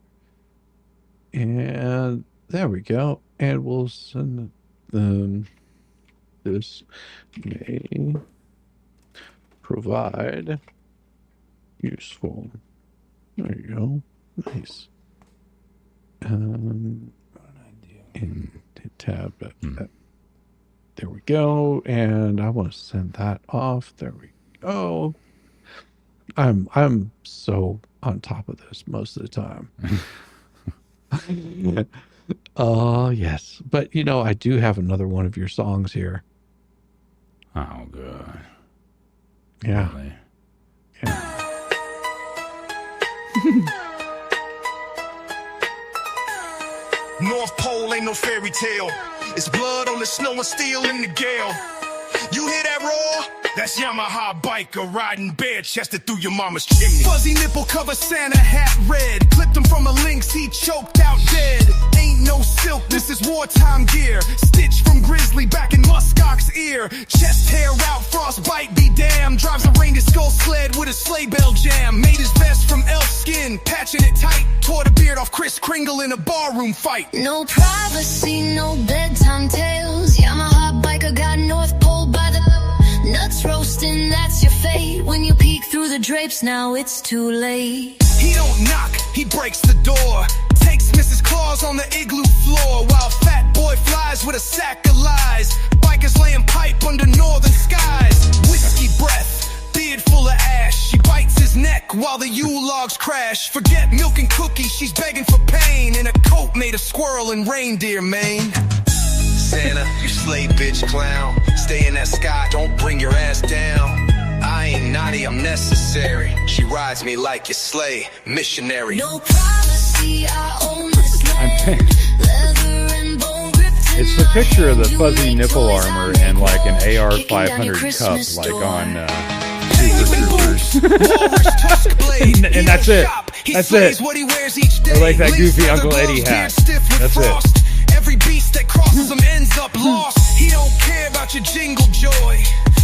And there we go. And we'll send them this may provide useful. There you go. Nice. And tab that. There we go. And I want to send that off. There we go. I'm so on top of this most of the time. Oh, yes. But, you know, I do have another one of your songs here. Oh, good. Yeah. Really? Yeah. North Pole ain't no fairy tale. It's blood on the snow and steel in the gale. You hear that roar? That's Yamaha biker riding bare-chested through your mama's chimney. Fuzzy nipple cover Santa hat red. Clipped him from a lynx, he choked out dead. Ain't no silk, this is wartime gear. Stitched from grizzly back in muskox ear. Chest hair out, frostbite be damned. Drives a reindeer skull sled with a sleigh bell jam. Made his vest from elf skin, patching it tight. Tore the beard off Kris Kringle in a barroom fight. No privacy, no bedtime tales. Yamaha biker got North Pole by the nuts roasting, that's your fate. When you peek through the drapes, now it's too late. He don't knock, he breaks the door. Takes Mrs. Claus on the igloo floor. While fat boy flies with a sack of lies. Bikers laying pipe under northern skies. Whiskey breath, beard full of ash. She bites his neck while the Yule logs crash. Forget milk and cookies, she's begging for pain. In a coat made of squirrel and reindeer mane. Santa, you slay bitch clown. Stay in that sky, don't bring your ass down. I ain't naughty, I'm necessary. She rides me like your sleigh, missionary. No privacy, I own this land. Leather and bone grip. It's the picture of the fuzzy nipple armor and like an AR-500 cup, like on Super Troopers. and that's it. That's it. Or like that goofy Uncle Eddie hat. That's it. Every beast that crosses him ends up lost. He don't care about your jingle joy.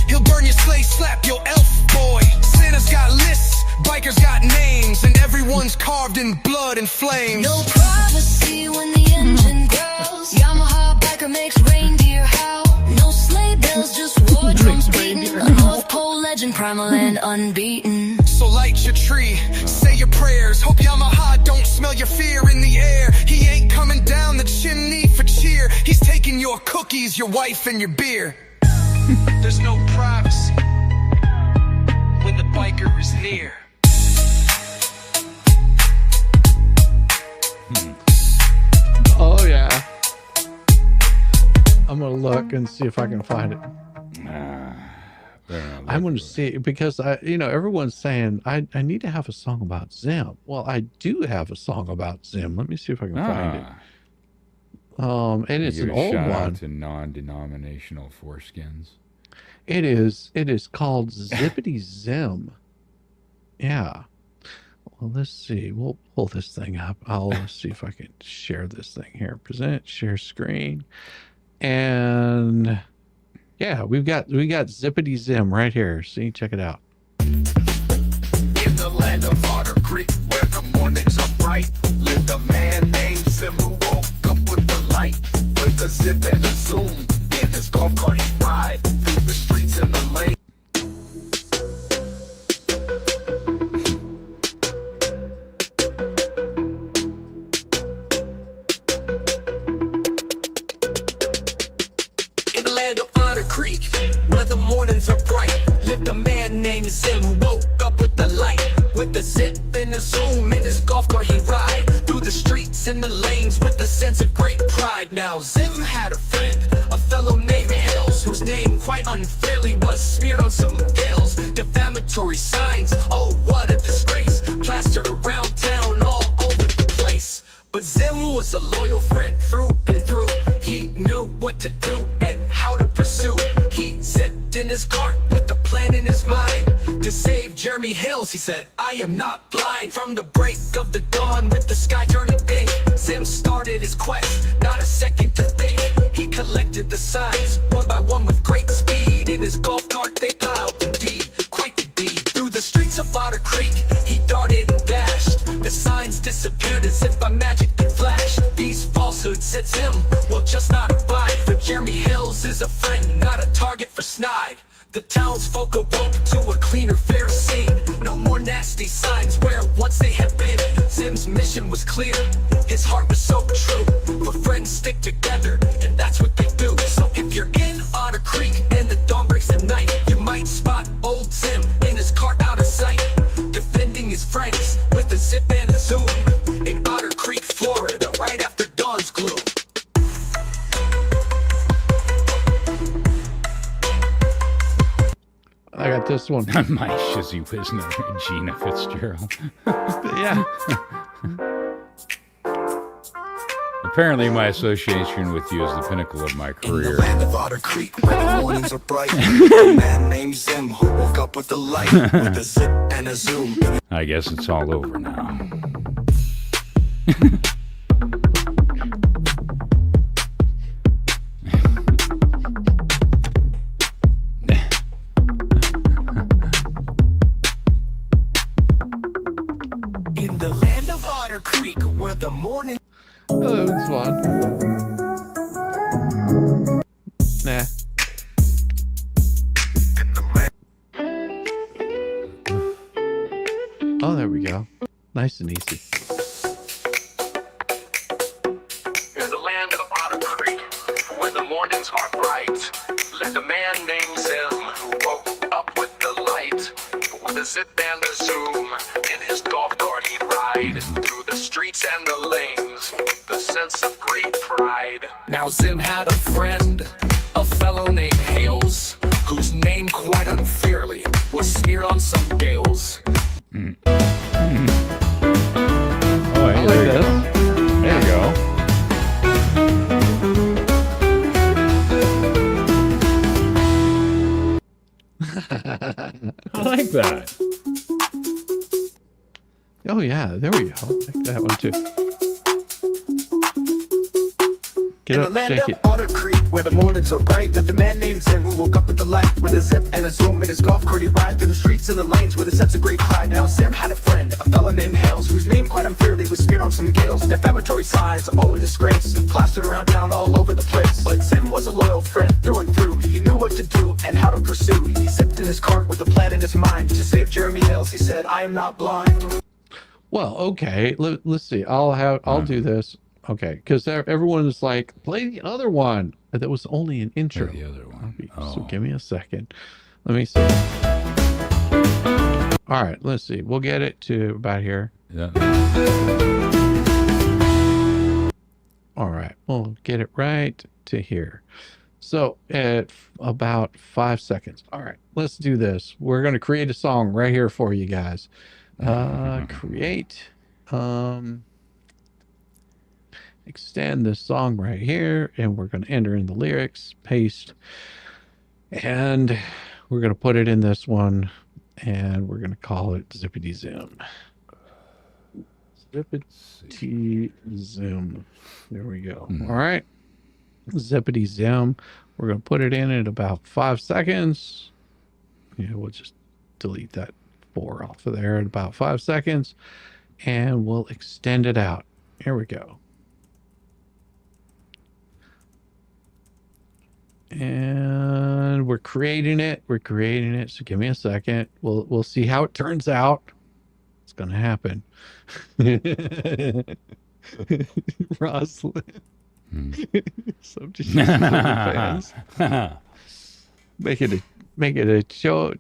He'll burn your sleigh, slap your elf boy. Santa's got lists, bikers got names, and everyone's carved in blood and flames. No privacy when the engine growls. Yamaha biker makes reindeer howl. No sleigh bells, just war drums beating. A North Pole legend, primal and unbeaten. So light your tree, say your prayers. Hope Yamaha don't smell your fear in the air. He ain't coming down the chimney for cheer. He's taking your cookies, your wife, and your beer. There's no privacy when the biker is near. Oh, yeah. I'm going to look and see if I can find it. I'm going to see, because everyone's saying I need to have a song about Zim. Well, I do have a song about Zim. Let me see if I can find it. And it's an old shout one. Out to non-denominational foreskins. It is called Zippity Zim. Yeah. Well, let's see. We'll pull this thing up. I'll see if I can share this thing here. Present, share screen. And yeah, we got Zippity Zim right here. See, check it out. In the land of Otter Creek, where the mornings are bright, lived a man named Zim who woke up with the light, with a zip and a zoom. In his golf cart he ride through the streets in the lane. In the land of Otter Creek, where the mornings are bright, lived a man named Zim who woke up with the light, with the zip and the zoom. In his golf cart he ride through the streets and the lanes with a sense of great pride. Now Zim had a friend, a fellow named Hale, whose name quite unfairly was smeared on some bills. Defamatory signs, oh what a disgrace, plastered around town all over the place. But Zim was a loyal friend through and through. He knew what to do and how to pursue. He zipped in his cart with a plan in his mind to save Jeremy Hills. He said, I am not blind. From the break of the dawn with the sky turning pink, Zim started his quest, not a second to think. He collected the signs, one by one with great speed. In his golf cart they piled indeed, quite the deed. Through the streets of Otter Creek, he darted and dashed. The signs disappeared as if by magic they flashed. These falsehoods said Zim will just not abide. For Jeremy Hills is a friend, not a target for snide. The townsfolk awoke to a cleaner, fairer scene. No more nasty signs where once they had been. Zim's mission was clear, his heart was so true. For friends stick together, and that's what they do. So if you're in Otter Creek and the dawn breaks at night, you might spot old Zim in his cart out of sight, defending his friends with a zip and a zoom. In Otter Creek, Florida, right after dawn's gloom. I got this one. My Shizzywhiznut, Gina Fitzgerald. Yeah. Apparently, my association with you is the pinnacle of my In career. the land of Otter Creek, where the mornings are bright, a man named Zim who woke up with the light, with a zip and a zoom. I guess it's all over now. In the land of Otter Creek, where the morning... Oh, that was fun. Nah. Oh, there we go. Nice and easy. In the land of Otter Creek, where the mornings are bright, let a man named Zim who woke up with the light, with a zip and a zoom, in his golf cart he'd ride through the streets and the lanes, with the sense of great pride. Now Zim had a friend, a fellow named Hale, whose name quite unfairly was smeared on some gales. Oh, hey, I like there you this. go. There you go. I like that. Oh yeah, there we go. I like that one too. Get In up, the land shake of it. Otter Creek, where the mornings are bright, there's a man named Zim who woke up with the light, with a zip and a zoom in his golf cart. He'd ride through the streets and the lanes with a sense of great pride. Now Zim had a friend, a fella named Hale, whose name quite unfairly was smeared on some gales. Defamatory signs, all in disgrace, plastered around town all over the place. But Zim was a loyal friend through and through. He knew what to do and how to pursue. He sipped in his cart with a plan in his mind to save Jeremy Hales. He said, I am not blind. Well, okay. Let's see. I'll do this. Okay, because everyone is like, play the other one. That was only an intro. Play the other one. So Oh. give me a second. Let me see. All right, let's see. We'll get it to about here. Yeah. All right, we'll get it right to here. So at about 5 seconds. All right, let's do this. We're going to create a song right here for you guys. Create. Extend this song right here, and we're going to enter in the lyrics, paste, and we're going to put it in this one, and we're going to call it Zippity Zim. Zippity Zim. There we go. All right. Zippity Zim. We're going to put it in at about 5 seconds. Yeah, we'll just delete that 4 off of there at about 5 seconds, and we'll extend it out. Here we go. And we're creating it. So give me a second. We'll see how it turns out. It's gonna happen. Roslyn. Subject fans. Make it a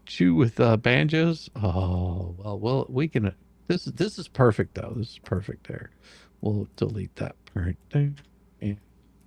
chew with banjos. Oh well, we can. This is perfect though. This is perfect there. We'll delete that part there. And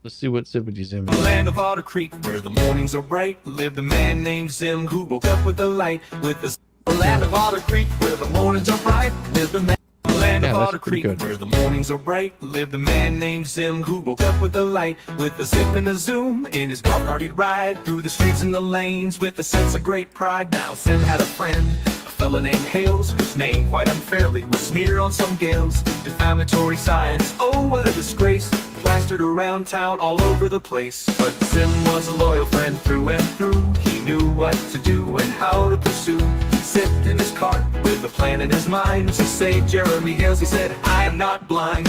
let's see what Zippity Zim The is. land of Otter Creek, where the mornings are bright, lived a man named Zim who woke up with the light. With the land of Otter Creek, where the mornings are bright, lived a man. The land Yeah, of that's Otter pretty Creek, good. where the mornings are bright, lived a man named Zim who woke up with the light. With a zip and a zoom, in his golf cart he'd ride through the streets and the lanes with a sense of great pride. Now Zim had a friend, a fella named Hales, whose name quite unfairly was smeared on some gales. Defamatory signs, oh what a disgrace, plastered around town all over the place. But Zim was a loyal friend through and through. He knew what to do and how to pursue. He sipped in his cart with a plan in his mind to save Jeremy Hales. He said, I am not blind.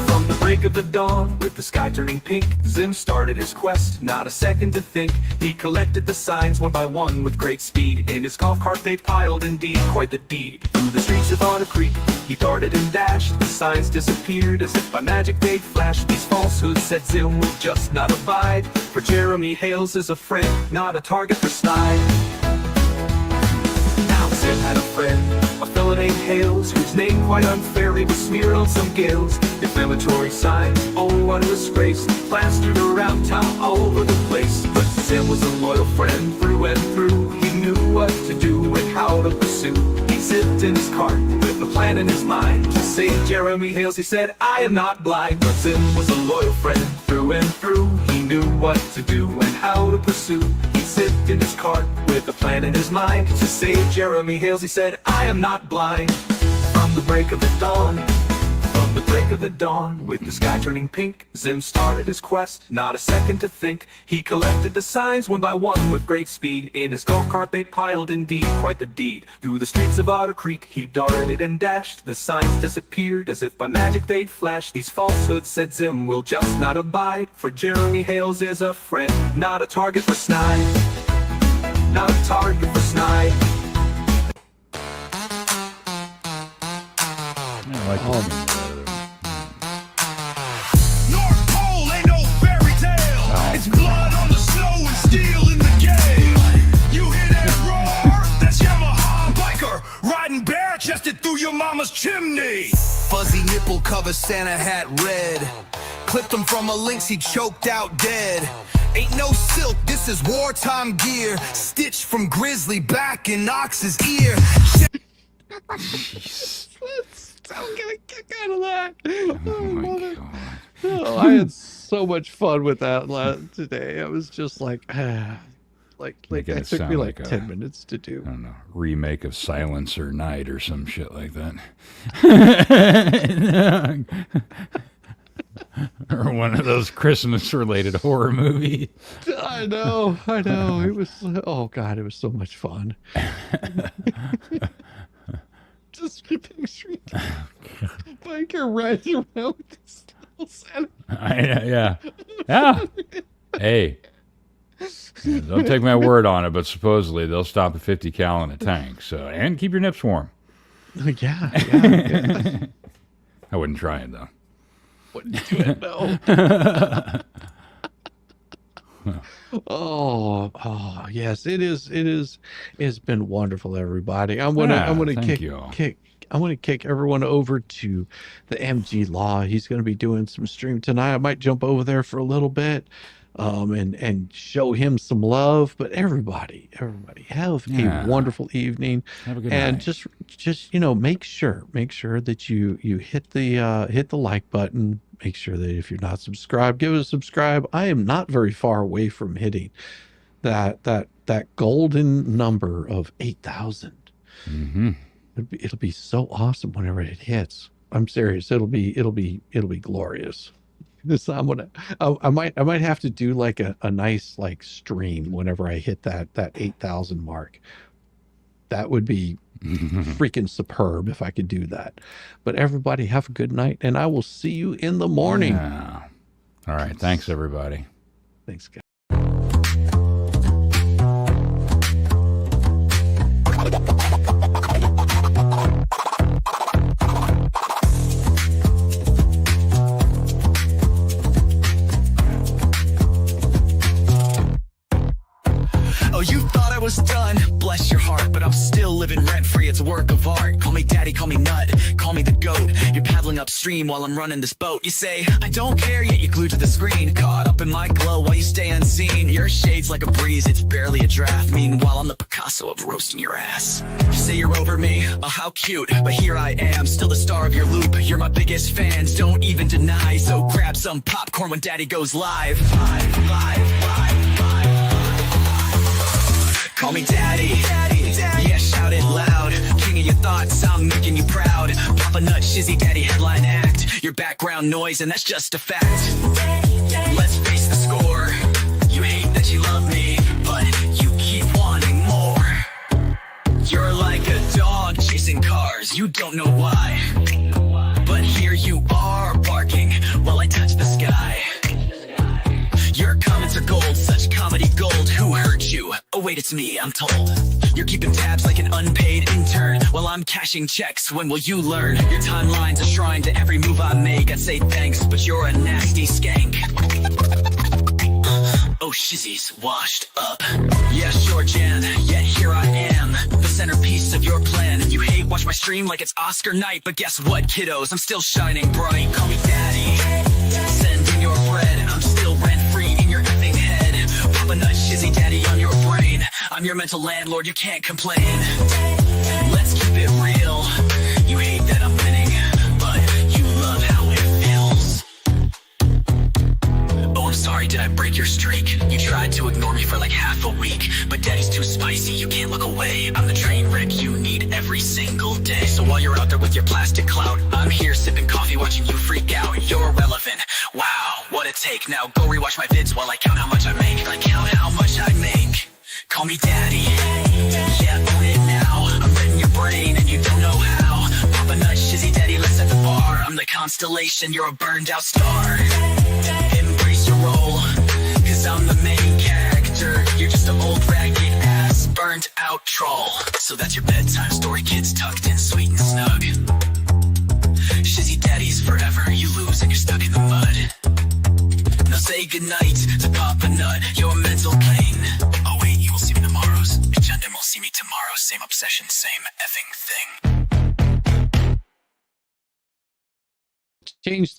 From the break of the dawn, with the sky turning pink, Zim started his quest, not a second to think. He collected the signs one by one with great speed. In his golf cart they piled, indeed, quite the deed. Through the streets of Otter Creek, he darted and dashed. The signs disappeared as if by magic they'd flashed. These falsehoods said Zim will just not abide, for Jeremy Hales is a friend, not a target for snide. Now Zim had a friend, a fellow named Hales, whose name quite unfairly was smeared on some gales. Defamatory signs, oh what a disgrace, plastered around town all over the place. But Zim was a loyal friend through and through. He knew what to do and how to pursue. He sipped in his cart with a plan in his mind to save Jeremy Hales. He said, I am not blind. But Zim was a loyal friend through and through. He knew what to do and how to pursue. He sipped in his cart with a plan in his mind to save Jeremy Hales. He said, I am not blind. From the break of the dawn, from the break of the dawn, with the sky turning pink, Zim started his quest, not a second to think. He collected the signs one by one with great speed. In his golf cart they piled, indeed, quite the deed. Through the streets of Otter Creek he darted and dashed. The signs disappeared as if by magic they'd flashed. These falsehoods said Zim will just not abide, for Jeremy Hales is a friend, not a target for snide. Not a target for snide. I like North Pole ain't no fairy tale. It's blood on the snow and steel in the gale. You hear that roar? That's Yamaha biker riding bare-chested through your mama's chimney. Fuzzy nipple cover Santa hat red. Clipped him from a lynx, he choked out dead. Ain't no silk, this is wartime gear. Stitched from grizzly back in Ox's ear. I'm gonna kick out of that. Oh my God. Oh, I had so much fun with that today. I was just like Making that it took me sound like like 10 minutes to do. I don't know, remake of Silencer Night or some shit like that. Or one of those Christmas-related horror movies. I know. It was, oh God, it was so much fun. Just picturing a biker riding around with this little Santa. Yeah. Hey, don't take my word on it, but supposedly they'll stop a 50 cal in a tank. So, and keep your nips warm. Yeah. I wouldn't try it though. Wouldn't do it, no. Oh, yes, it is. It's been wonderful, everybody. I'm gonna kick everyone over to the MG Law. He's gonna be doing some stream tonight. I might jump over there for a little bit, and show him some love. But everybody have a wonderful evening. Have a good and night. just make sure that you hit the like button. Make sure that if you're not subscribed, give it a subscribe. I am not very far away from hitting that golden number of 8,000. Mm-hmm. It'll be so awesome whenever it hits. I'm serious. It'll be glorious. This I might have to do like a nice like stream whenever I hit that 8,000 mark. That would be freaking superb if I could do that. But everybody have a good night, and I will see you in the morning. Yeah. All right. Thanks, everybody. Thanks, guys. Oh, you thought I was done, bless your heart, but I'm still living rent-free, it's a work of art. Call me daddy, call me nut, call me the goat. You're paddling upstream while I'm running this boat. You say, I don't care, yet you're glued to the screen. Caught up in my glow while you stay unseen. Your shade's like a breeze, it's barely a draft. Meanwhile, I'm the Picasso of roasting your ass. You say you're over me, oh how cute, but here I am, still the star of your loop. You're my biggest fans, don't even deny. So grab some popcorn when daddy goes live. Live. Call me daddy, yeah, shout it loud. King of your thoughts, I'm making you proud. Papa Nut, Shizzy, Daddy, headline act. Your background noise, and that's just a fact. Let's face the score. You hate that you love me, but you keep wanting more. You're like a dog chasing cars, you don't know why. But here you are, barking while I touch the sky. Your comments are gold, such comedy gold. Who hurt you? Oh wait, it's me, I'm told. You're keeping tabs like an unpaid intern while I'm cashing checks. When will you learn? Your timeline's a shrine to every move I make. I'd say thanks, but you're a nasty skank. Oh, Shizzy's washed up. Yeah, sure, Jan, yet here I am, the centerpiece of your plan. You hate watch my stream like it's Oscar night, but guess what, kiddos? I'm still shining bright. Call me daddy. Send in your bread. I'm still rent-free in your effing head. Papa Nut, Shizzy, Daddy on your brain. I'm your mental landlord, you can't complain. Let's keep it real. You hate that I'm winning, but you love how it feels. Oh, I'm sorry, did I break your streak? You tried to ignore me for like half a week, but Daddy's too spicy, you can't look away. I'm the train wreck you need every single day. So while you're out there with your plastic clout, I'm here sipping coffee watching you freak out. You're irrelevant. Wow, what a take. Now go rewatch my vids while I count how much I make. I count how much I make. Call me daddy. Yeah, own it now. I'm reading your brain and you don't know how. Papa Nut, Shizzy, Daddy, let's set the bar. I'm the constellation, you're a burned out star. Embrace your role, cause I'm the main character. You're just an old ragged ass burned out troll. So that's your bedtime story, kids tucked in sweet and snug. Shizzy, Daddy's forever, you lose and you're stuck in the mud. Now say goodnight to Papa Nut, your mental pain. Oh wait, you will see me tomorrow's. Agenda will see me tomorrow. Same obsession, same effing thing. Change